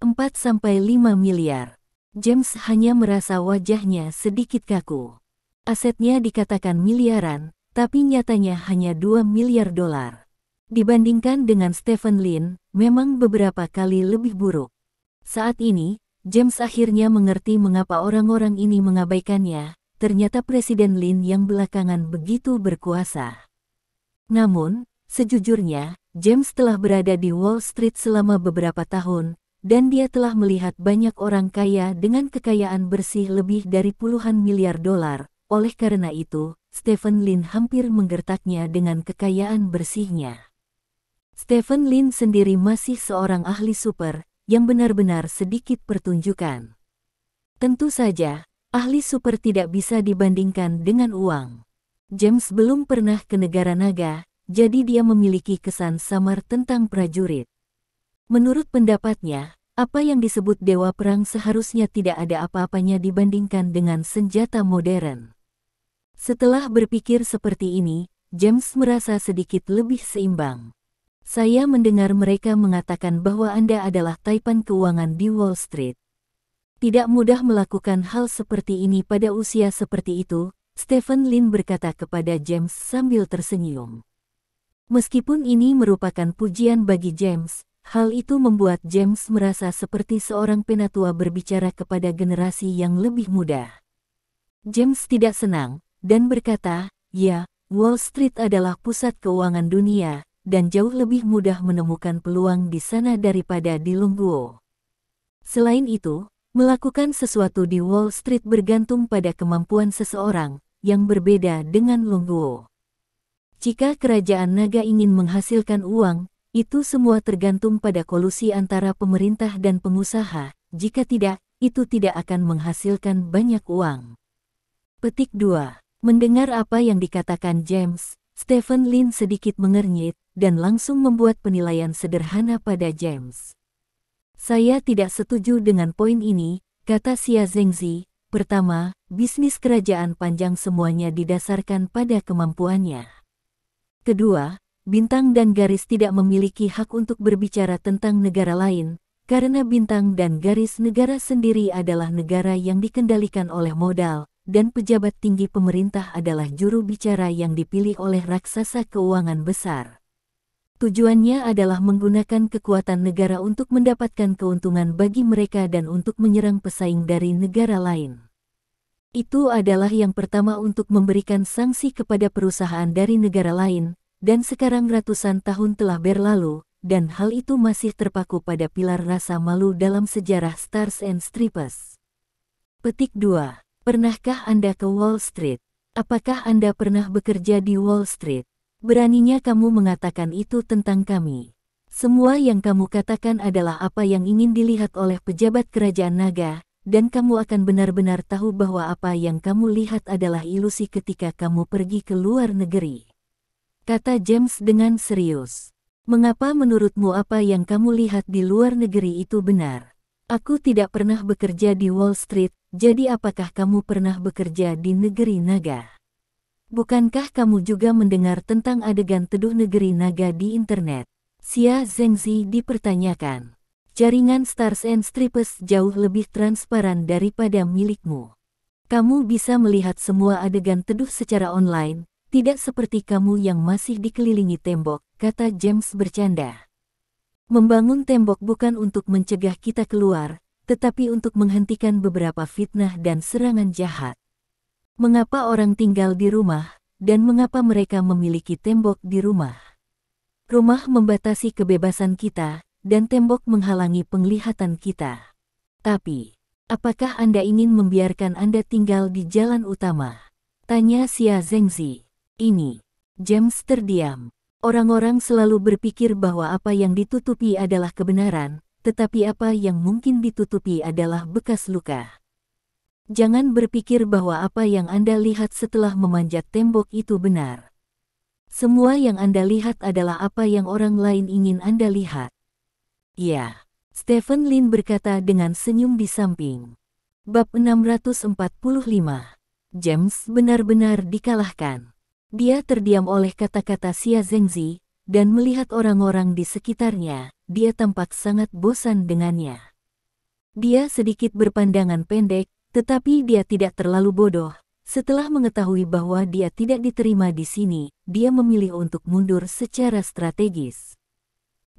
4-5 miliar. James hanya merasa wajahnya sedikit kaku. Asetnya dikatakan miliaran, tapi nyatanya hanya 2 miliar dolar. Dibandingkan dengan Stephen Lin, memang beberapa kali lebih buruk. Saat ini, James akhirnya mengerti mengapa orang-orang ini mengabaikannya, ternyata Presiden Lin yang belakangan begitu berkuasa. Namun, sejujurnya, James telah berada di Wall Street selama beberapa tahun, dan dia telah melihat banyak orang kaya dengan kekayaan bersih lebih dari puluhan miliar dolar. Oleh karena itu, Stephen Lin hampir menggertaknya dengan kekayaan bersihnya. Stephen Lin sendiri masih seorang ahli super, yang benar-benar sedikit pertunjukan. Tentu saja, ahli super tidak bisa dibandingkan dengan uang. James belum pernah ke negara naga, jadi dia memiliki kesan samar tentang prajurit. Menurut pendapatnya, apa yang disebut dewa perang seharusnya tidak ada apa-apanya dibandingkan dengan senjata modern. Setelah berpikir seperti ini, James merasa sedikit lebih seimbang. Saya mendengar mereka mengatakan bahwa Anda adalah taipan keuangan di Wall Street. Tidak mudah melakukan hal seperti ini pada usia seperti itu, Stephen Lin berkata kepada James sambil tersenyum. Meskipun ini merupakan pujian bagi James, hal itu membuat James merasa seperti seorang penatua berbicara kepada generasi yang lebih muda. James tidak senang, dan berkata, "Ya, Wall Street adalah pusat keuangan dunia, dan jauh lebih mudah menemukan peluang di sana daripada di Longguo." Selain itu, melakukan sesuatu di Wall Street bergantung pada kemampuan seseorang, yang berbeda dengan Longguo. Jika kerajaan naga ingin menghasilkan uang, itu semua tergantung pada kolusi antara pemerintah dan pengusaha. Jika tidak, itu tidak akan menghasilkan banyak uang. Petik 2. Mendengar apa yang dikatakan James, Stephen Lin sedikit mengernyit, dan langsung membuat penilaian sederhana pada James. "Saya tidak setuju dengan poin ini," kata Xia Zhengzi. "Pertama, bisnis kerajaan panjang semuanya didasarkan pada kemampuannya. Kedua, bintang dan garis tidak memiliki hak untuk berbicara tentang negara lain, karena bintang dan garis negara sendiri adalah negara yang dikendalikan oleh modal, dan pejabat tinggi pemerintah adalah juru bicara yang dipilih oleh raksasa keuangan besar. Tujuannya adalah menggunakan kekuatan negara untuk mendapatkan keuntungan bagi mereka dan untuk menyerang pesaing dari negara lain. Itu adalah yang pertama untuk memberikan sanksi kepada perusahaan dari negara lain, dan sekarang ratusan tahun telah berlalu, dan hal itu masih terpaku pada pilar rasa malu dalam sejarah Stars and Stripes." Petik 2. Pernahkah Anda ke Wall Street? Apakah Anda pernah bekerja di Wall Street? Beraninya kamu mengatakan itu tentang kami. Semua yang kamu katakan adalah apa yang ingin dilihat oleh pejabat kerajaan naga, dan kamu akan benar-benar tahu bahwa apa yang kamu lihat adalah ilusi ketika kamu pergi ke luar negeri. Kata James dengan serius. "Mengapa menurutmu apa yang kamu lihat di luar negeri itu benar? Aku tidak pernah bekerja di Wall Street, jadi apakah kamu pernah bekerja di negeri naga? Bukankah kamu juga mendengar tentang adegan teduh negeri naga di internet?" Xia Zhengzi dipertanyakan. "Jaringan Stars and Stripes jauh lebih transparan daripada milikmu. Kamu bisa melihat semua adegan teduh secara online, tidak seperti kamu yang masih dikelilingi tembok," kata James bercanda. "Membangun tembok bukan untuk mencegah kita keluar, tetapi untuk menghentikan beberapa fitnah dan serangan jahat. Mengapa orang tinggal di rumah, dan mengapa mereka memiliki tembok di rumah? Rumah membatasi kebebasan kita, dan tembok menghalangi penglihatan kita. Tapi, apakah Anda ingin membiarkan Anda tinggal di jalan utama?" tanya Xia Zhengzi. Ini. James terdiam. Orang-orang selalu berpikir bahwa apa yang ditutupi adalah kebenaran, tetapi apa yang mungkin ditutupi adalah bekas luka. Jangan berpikir bahwa apa yang Anda lihat setelah memanjat tembok itu benar. Semua yang Anda lihat adalah apa yang orang lain ingin Anda lihat. "Ya," Stephen Lin berkata dengan senyum di samping. Bab 645. James benar-benar dikalahkan. Dia terdiam oleh kata-kata Xia Zhengzi, dan melihat orang-orang di sekitarnya, dia tampak sangat bosan dengannya. Dia sedikit berpandangan pendek, tetapi dia tidak terlalu bodoh. Setelah mengetahui bahwa dia tidak diterima di sini, dia memilih untuk mundur secara strategis.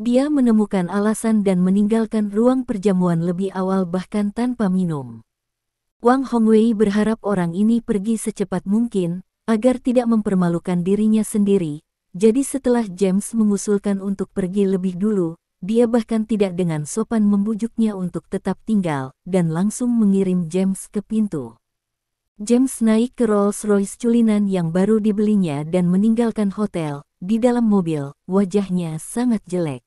Dia menemukan alasan dan meninggalkan ruang perjamuan lebih awal bahkan tanpa minum. Wang Hongwei berharap orang ini pergi secepat mungkin, agar tidak mempermalukan dirinya sendiri, Jadi setelah James mengusulkan untuk pergi lebih dulu, dia bahkan tidak dengan sopan membujuknya untuk tetap tinggal, dan langsung mengirim James ke pintu. James naik ke Rolls-Royce culinan yang baru dibelinya dan meninggalkan hotel. Di dalam mobil, wajahnya sangat jelek.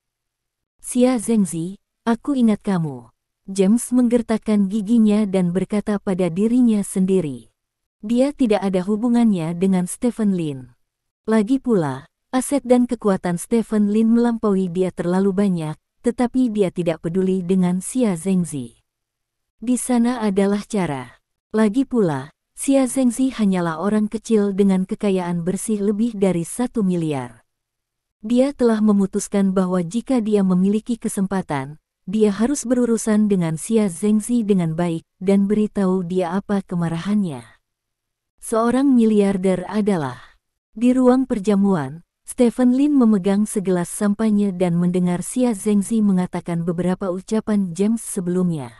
"Xia Zhengzi, aku ingat kamu." James menggertakkan giginya dan berkata pada dirinya sendiri. Dia tidak ada hubungannya dengan Stephen Lin. Lagi pula, aset dan kekuatan Stephen Lin melampaui dia terlalu banyak, tetapi dia tidak peduli dengan Xia Zhengzi. Di sana adalah cara. Lagi pula, Xia Zhengzi hanyalah orang kecil dengan kekayaan bersih lebih dari 1 miliar. Dia telah memutuskan bahwa jika dia memiliki kesempatan, dia harus berurusan dengan Xia Zhengzi dengan baik dan beritahu dia apa kemarahannya. Seorang miliarder adalah. Di ruang perjamuan, Stephen Lin memegang segelas sampanye dan mendengar Xia Zhengzi mengatakan beberapa ucapan James sebelumnya.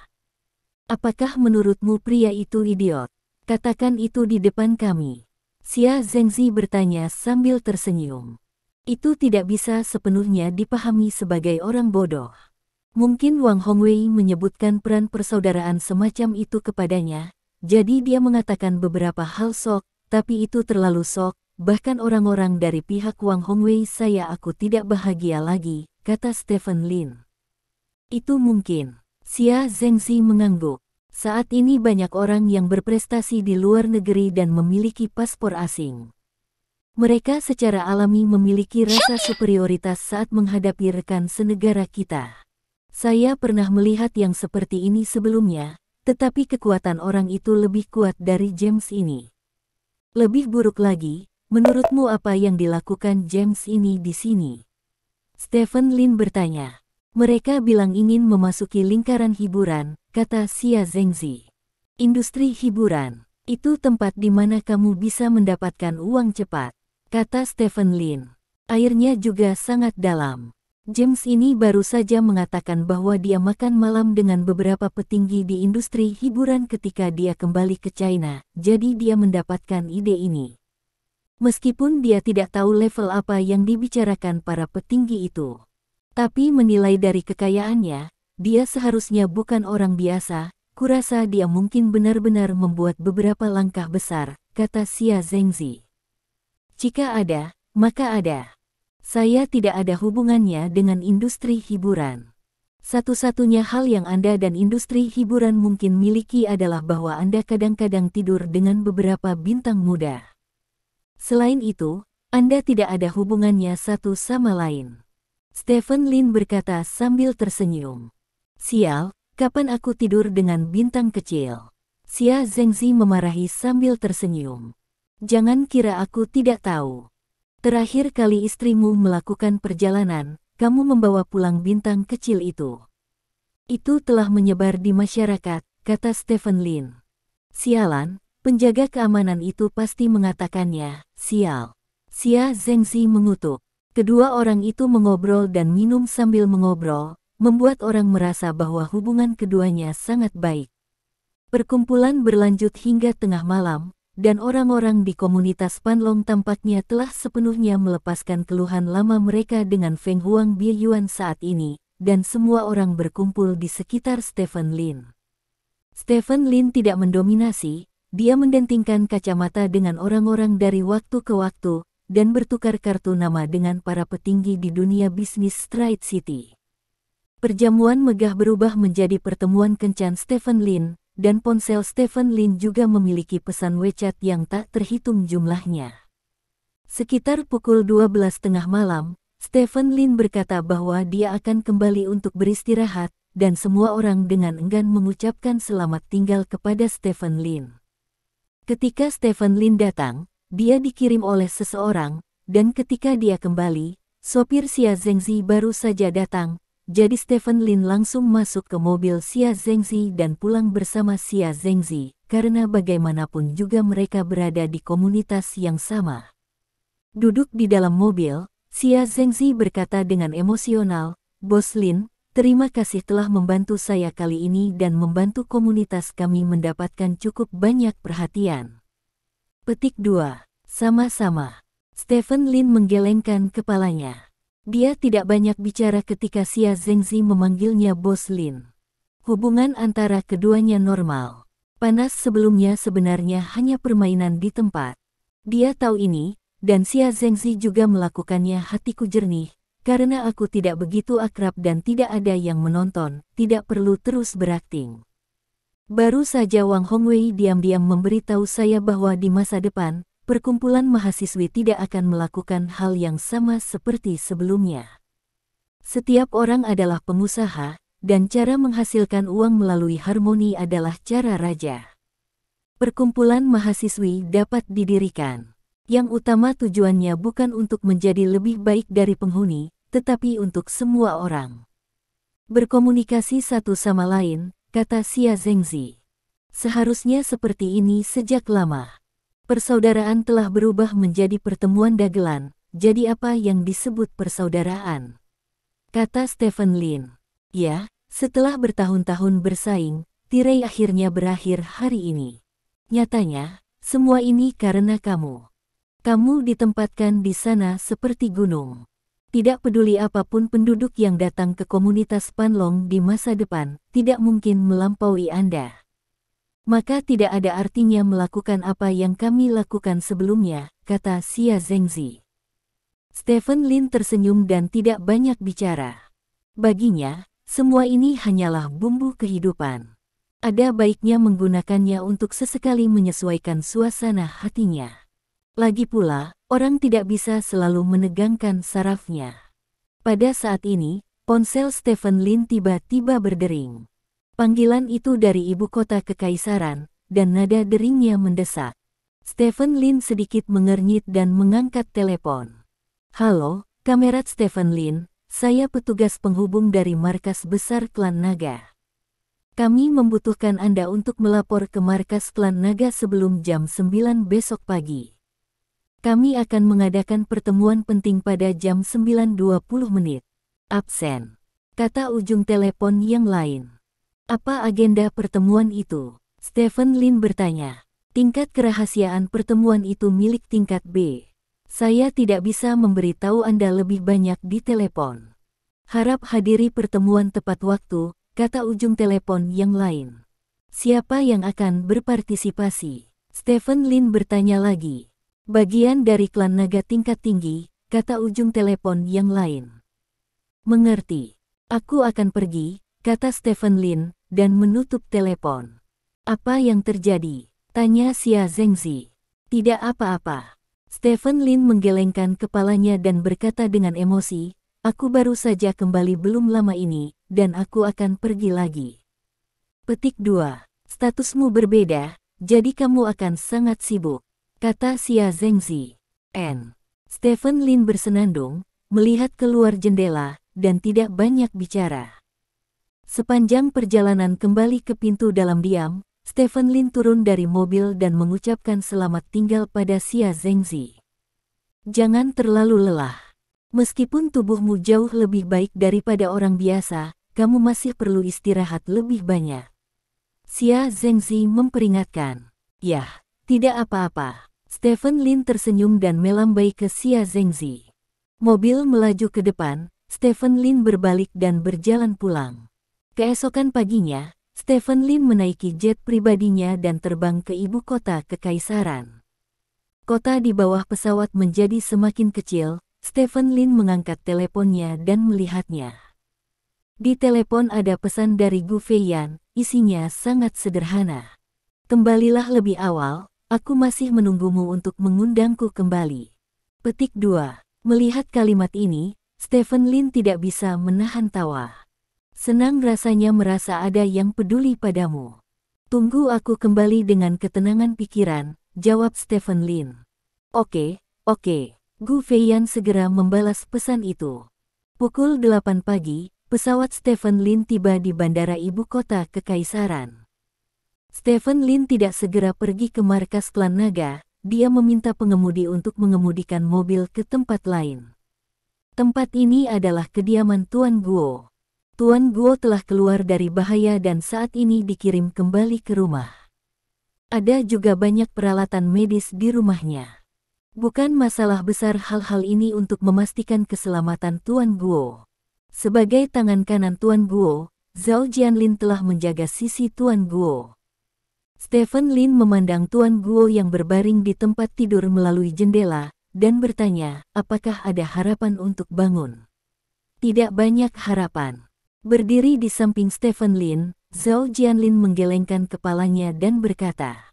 "Apakah menurutmu pria itu idiot? Katakan itu di depan kami." Xia Zhengzi bertanya sambil tersenyum. Itu tidak bisa sepenuhnya dipahami sebagai orang bodoh. Mungkin Wang Hongwei menyebutkan peran persaudaraan semacam itu kepadanya, jadi dia mengatakan beberapa hal sok, tapi itu terlalu sok, bahkan orang-orang dari pihak Wang Hongwei aku tidak bahagia lagi, kata Stephen Lin. Itu mungkin. Xia Zhengzi mengangguk. Saat ini banyak orang yang berprestasi di luar negeri dan memiliki paspor asing. Mereka secara alami memiliki rasa superioritas saat menghadapi rekan senegara kita. Saya pernah melihat yang seperti ini sebelumnya, tetapi kekuatan orang itu lebih kuat dari James ini. Lebih buruk lagi, menurutmu apa yang dilakukan James ini di sini? Stephen Lin bertanya. Mereka bilang ingin memasuki lingkaran hiburan, kata Xia Zhengzi. Industri hiburan, itu tempat di mana kamu bisa mendapatkan uang cepat, kata Stephen Lin. Airnya juga sangat dalam. James ini baru saja mengatakan bahwa dia makan malam dengan beberapa petinggi di industri hiburan ketika dia kembali ke China, jadi dia mendapatkan ide ini. Meskipun dia tidak tahu level apa yang dibicarakan para petinggi itu. Tapi menilai dari kekayaannya, dia seharusnya bukan orang biasa, kurasa dia mungkin benar-benar membuat beberapa langkah besar, kata Xia Zhengzi. Jika ada, maka ada. Saya tidak ada hubungannya dengan industri hiburan. Satu-satunya hal yang Anda dan industri hiburan mungkin miliki adalah bahwa Anda kadang-kadang tidur dengan beberapa bintang muda. Selain itu, Anda tidak ada hubungannya satu sama lain. Stephen Lin berkata sambil tersenyum. Sial, kapan aku tidur dengan bintang kecil? Xia Zhengzi memarahi sambil tersenyum. Jangan kira aku tidak tahu. Terakhir kali istrimu melakukan perjalanan, kamu membawa pulang bintang kecil itu. Itu telah menyebar di masyarakat, kata Stephen Lin. Sialan, penjaga keamanan itu pasti mengatakannya, sial. Xia Zhengzi mengutuk. Kedua orang itu mengobrol dan minum sambil mengobrol, membuat orang merasa bahwa hubungan keduanya sangat baik. Perkumpulan berlanjut hingga tengah malam, dan orang-orang di komunitas Panlong tampaknya telah sepenuhnya melepaskan keluhan lama mereka dengan Feng Huang Bieyuan saat ini, dan semua orang berkumpul di sekitar Stephen Lin. Stephen Lin tidak mendominasi, dia mendentingkan kacamata dengan orang-orang dari waktu ke waktu, dan bertukar kartu nama dengan para petinggi di dunia bisnis Stride City. Perjamuan megah berubah menjadi pertemuan kencan Stephen Lin, dan ponsel Stephen Lin juga memiliki pesan WeChat yang tak terhitung jumlahnya. Sekitar pukul 12 tengah malam, Stephen Lin berkata bahwa dia akan kembali untuk beristirahat, dan semua orang dengan enggan mengucapkan selamat tinggal kepada Stephen Lin. Ketika Stephen Lin datang, dia dikirim oleh seseorang, dan ketika dia kembali, sopir Xia Zhengzi baru saja datang, jadi Stephen Lin langsung masuk ke mobil Xia Zhengzi dan pulang bersama Xia Zhengzi, karena bagaimanapun juga mereka berada di komunitas yang sama. Duduk di dalam mobil, Xia Zhengzi berkata dengan emosional, Bos Lin, terima kasih telah membantu saya kali ini dan membantu komunitas kami mendapatkan cukup banyak perhatian. Petik 2. Sama-sama. Stephen Lin menggelengkan kepalanya. Dia tidak banyak bicara ketika Xia Zhengzi memanggilnya Bos Lin. Hubungan antara keduanya normal. Panas sebelumnya sebenarnya hanya permainan di tempat. Dia tahu ini, dan Xia Zhengzi juga melakukannya. Hatiku jernih, karena aku tidak begitu akrab dan tidak ada yang menonton, tidak perlu terus berakting. Baru saja Wang Hongwei diam-diam memberitahu saya bahwa di masa depan, perkumpulan mahasiswi tidak akan melakukan hal yang sama seperti sebelumnya. Setiap orang adalah pengusaha, dan cara menghasilkan uang melalui harmoni adalah cara raja. Perkumpulan mahasiswi dapat didirikan. Yang utama tujuannya bukan untuk menjadi lebih baik dari penghuni, tetapi untuk semua orang. Berkomunikasi satu sama lain, kata Xia Zhengzi. Seharusnya seperti ini sejak lama. Persaudaraan telah berubah menjadi pertemuan dagelan, jadi apa yang disebut persaudaraan? Kata Stephen Lin. Ya, setelah bertahun-tahun bersaing, tirai akhirnya berakhir hari ini. Nyatanya, semua ini karena kamu. Kamu ditempatkan di sana seperti gunung. Tidak peduli apapun penduduk yang datang ke komunitas Panlong di masa depan, tidak mungkin melampaui Anda. Maka tidak ada artinya melakukan apa yang kami lakukan sebelumnya, kata Xia Zhengzi. Stephen Lin tersenyum dan tidak banyak bicara. Baginya, semua ini hanyalah bumbu kehidupan. Ada baiknya menggunakannya untuk sesekali menyesuaikan suasana hatinya. Lagi pula, orang tidak bisa selalu menegangkan sarafnya. Pada saat ini, ponsel Stephen Lin tiba-tiba berdering. Panggilan itu dari ibu kota kekaisaran, dan nada deringnya mendesak. Stephen Lin sedikit mengernyit dan mengangkat telepon. Halo, Kamerat Stephen Lin, saya petugas penghubung dari markas besar klan Naga. Kami membutuhkan Anda untuk melapor ke markas klan Naga sebelum jam 9 besok pagi. Kami akan mengadakan pertemuan penting pada jam 9.20. Absen, kata ujung telepon yang lain. Apa agenda pertemuan itu? Stephen Lin bertanya. Tingkat kerahasiaan pertemuan itu milik tingkat B. Saya tidak bisa memberitahu Anda lebih banyak di telepon. Harap hadiri pertemuan tepat waktu, kata ujung telepon yang lain. Siapa yang akan berpartisipasi? Stephen Lin bertanya lagi. Bagian dari klan naga tingkat tinggi, kata ujung telepon yang lain. Mengerti. Aku akan pergi, kata Stephen Lin, dan menutup telepon. Apa yang terjadi? Tanya Xia Zhengzi. Tidak apa-apa. Stephen Lin menggelengkan kepalanya dan berkata dengan emosi, aku baru saja kembali belum lama ini, dan aku akan pergi lagi. Petik 2. Statusmu berbeda, jadi kamu akan sangat sibuk, kata Xia Zhengzi. Stephen Lin bersenandung, melihat keluar jendela, dan tidak banyak bicara. Sepanjang perjalanan kembali ke pintu dalam diam, Stephen Lin turun dari mobil dan mengucapkan selamat tinggal pada Xia Zhengzi. Jangan terlalu lelah. Meskipun tubuhmu jauh lebih baik daripada orang biasa, kamu masih perlu istirahat lebih banyak. Xia Zhengzi memperingatkan. Yah, tidak apa-apa. Stephen Lin tersenyum dan melambai ke Xia Zhengzi. Mobil melaju ke depan, Stephen Lin berbalik dan berjalan pulang. Keesokan paginya, Stephen Lin menaiki jet pribadinya dan terbang ke ibu kota kekaisaran. Kota di bawah pesawat menjadi semakin kecil. Stephen Lin mengangkat teleponnya dan melihatnya. Di telepon ada pesan dari Gu Feiyan, isinya sangat sederhana. Kembalilah lebih awal, aku masih menunggumu untuk mengundangku kembali. Petik 2. Melihat kalimat ini, Stephen Lin tidak bisa menahan tawa. Senang rasanya merasa ada yang peduli padamu. Tunggu aku kembali dengan ketenangan pikiran, jawab Stephen Lin. Oke. Gu Feiyan segera membalas pesan itu. Pukul 8 pagi, pesawat Stephen Lin tiba di bandara ibu kota kekaisaran. Stephen Lin tidak segera pergi ke markas klan naga, dia meminta pengemudi untuk mengemudikan mobil ke tempat lain. Tempat ini adalah kediaman Tuan Guo. Tuan Guo telah keluar dari bahaya dan saat ini dikirim kembali ke rumah. Ada juga banyak peralatan medis di rumahnya. Bukan masalah besar hal-hal ini untuk memastikan keselamatan Tuan Guo. Sebagai tangan kanan Tuan Guo, Zhao Jianlin telah menjaga sisi Tuan Guo. Stephen Lin memandang Tuan Guo yang berbaring di tempat tidur melalui jendela, dan bertanya, apakah ada harapan untuk bangun? Tidak banyak harapan. Berdiri di samping Stephen Lin, Zhao Jianlin menggelengkan kepalanya dan berkata,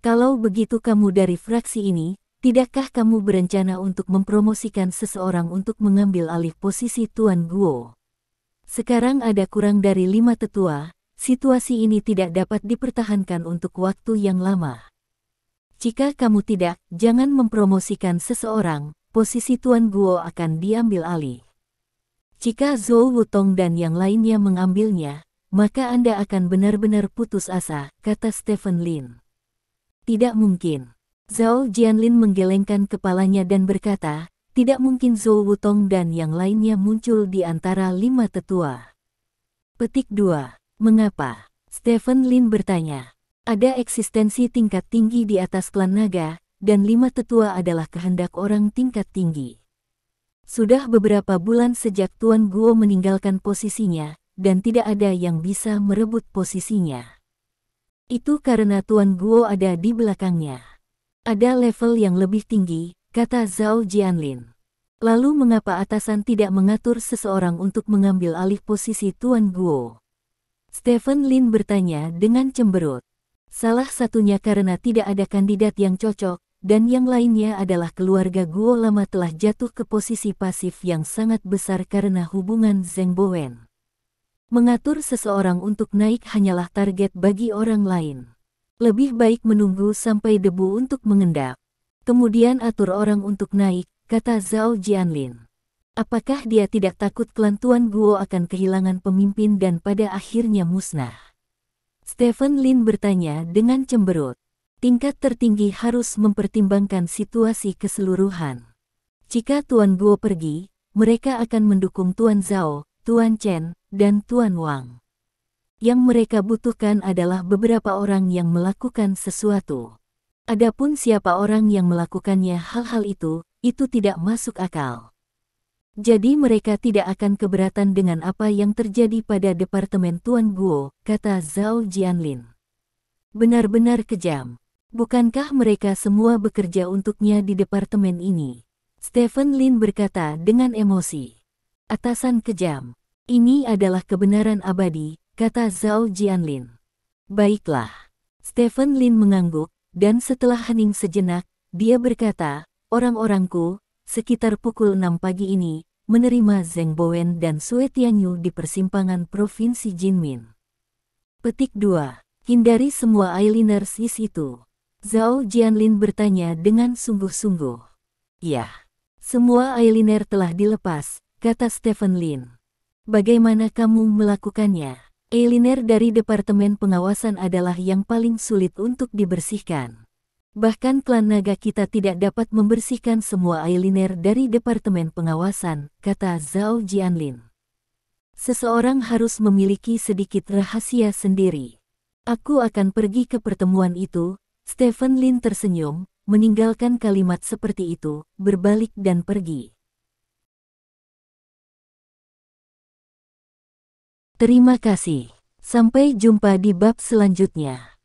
kalau begitu kamu dari fraksi ini, tidakkah kamu berencana untuk mempromosikan seseorang untuk mengambil alih posisi Tuan Guo? Sekarang ada kurang dari 5 tetua, situasi ini tidak dapat dipertahankan untuk waktu yang lama. Jika kamu tidak, jangan mempromosikan seseorang, posisi Tuan Guo akan diambil alih. Jika Zhou Wutong dan yang lainnya mengambilnya, maka Anda akan benar-benar putus asa, kata Stephen Lin. Tidak mungkin. Zhao Jianlin menggelengkan kepalanya dan berkata, tidak mungkin Zhou Wutong dan yang lainnya muncul di antara 5 tetua. Petik 2. Mengapa? Stephen Lin bertanya. Ada eksistensi tingkat tinggi di atas klan naga, dan 5 tetua adalah kehendak orang tingkat tinggi. Sudah beberapa bulan sejak Tuan Guo meninggalkan posisinya, dan tidak ada yang bisa merebut posisinya. Itu karena Tuan Guo ada di belakangnya. Ada level yang lebih tinggi, kata Zhao Jianlin. Lalu mengapa atasan tidak mengatur seseorang untuk mengambil alih posisi Tuan Guo? Stephen Lin bertanya dengan cemberut. Salah satunya karena tidak ada kandidat yang cocok, dan yang lainnya adalah keluarga Guo lama telah jatuh ke posisi pasif yang sangat besar karena hubungan Zheng Bowen. Mengatur seseorang untuk naik hanyalah target bagi orang lain. Lebih baik menunggu sampai debu untuk mengendap. Kemudian atur orang untuk naik, kata Zhao Jianlin. Apakah dia tidak takut klan Tuan Guo akan kehilangan pemimpin dan pada akhirnya musnah? Stephen Lin bertanya dengan cemberut. Tingkat tertinggi harus mempertimbangkan situasi keseluruhan. Jika Tuan Guo pergi, mereka akan mendukung Tuan Zhao, Tuan Chen, dan Tuan Wang. Yang mereka butuhkan adalah beberapa orang yang melakukan sesuatu. Adapun siapa orang yang melakukannya hal-hal itu tidak masuk akal. Jadi mereka tidak akan keberatan dengan apa yang terjadi pada Departemen Tuan Guo, kata Zhao Jianlin. Benar-benar kejam. Bukankah mereka semua bekerja untuknya di departemen ini? Stephen Lin berkata dengan emosi. Atasan kejam. Ini adalah kebenaran abadi, kata Zhao Jianlin. Baiklah. Stephen Lin mengangguk, dan setelah hening sejenak, dia berkata, orang-orangku, sekitar pukul 6 pagi ini, menerima Zheng Bowen dan Sue Tianyu di persimpangan Provinsi Jinmin. Petik 2. Hindari semua eyeliners itu. Zhao Jianlin bertanya dengan sungguh-sungguh. Ya, semua eyeliner telah dilepas, kata Stephen Lin. Bagaimana kamu melakukannya? Eyeliner dari Departemen Pengawasan adalah yang paling sulit untuk dibersihkan. Bahkan klan naga kita tidak dapat membersihkan semua eyeliner dari Departemen Pengawasan, kata Zhao Jianlin. Seseorang harus memiliki sedikit rahasia sendiri. Aku akan pergi ke pertemuan itu. Stephen Lin tersenyum, meninggalkan kalimat seperti itu, berbalik dan pergi. Terima kasih. Sampai jumpa di bab selanjutnya.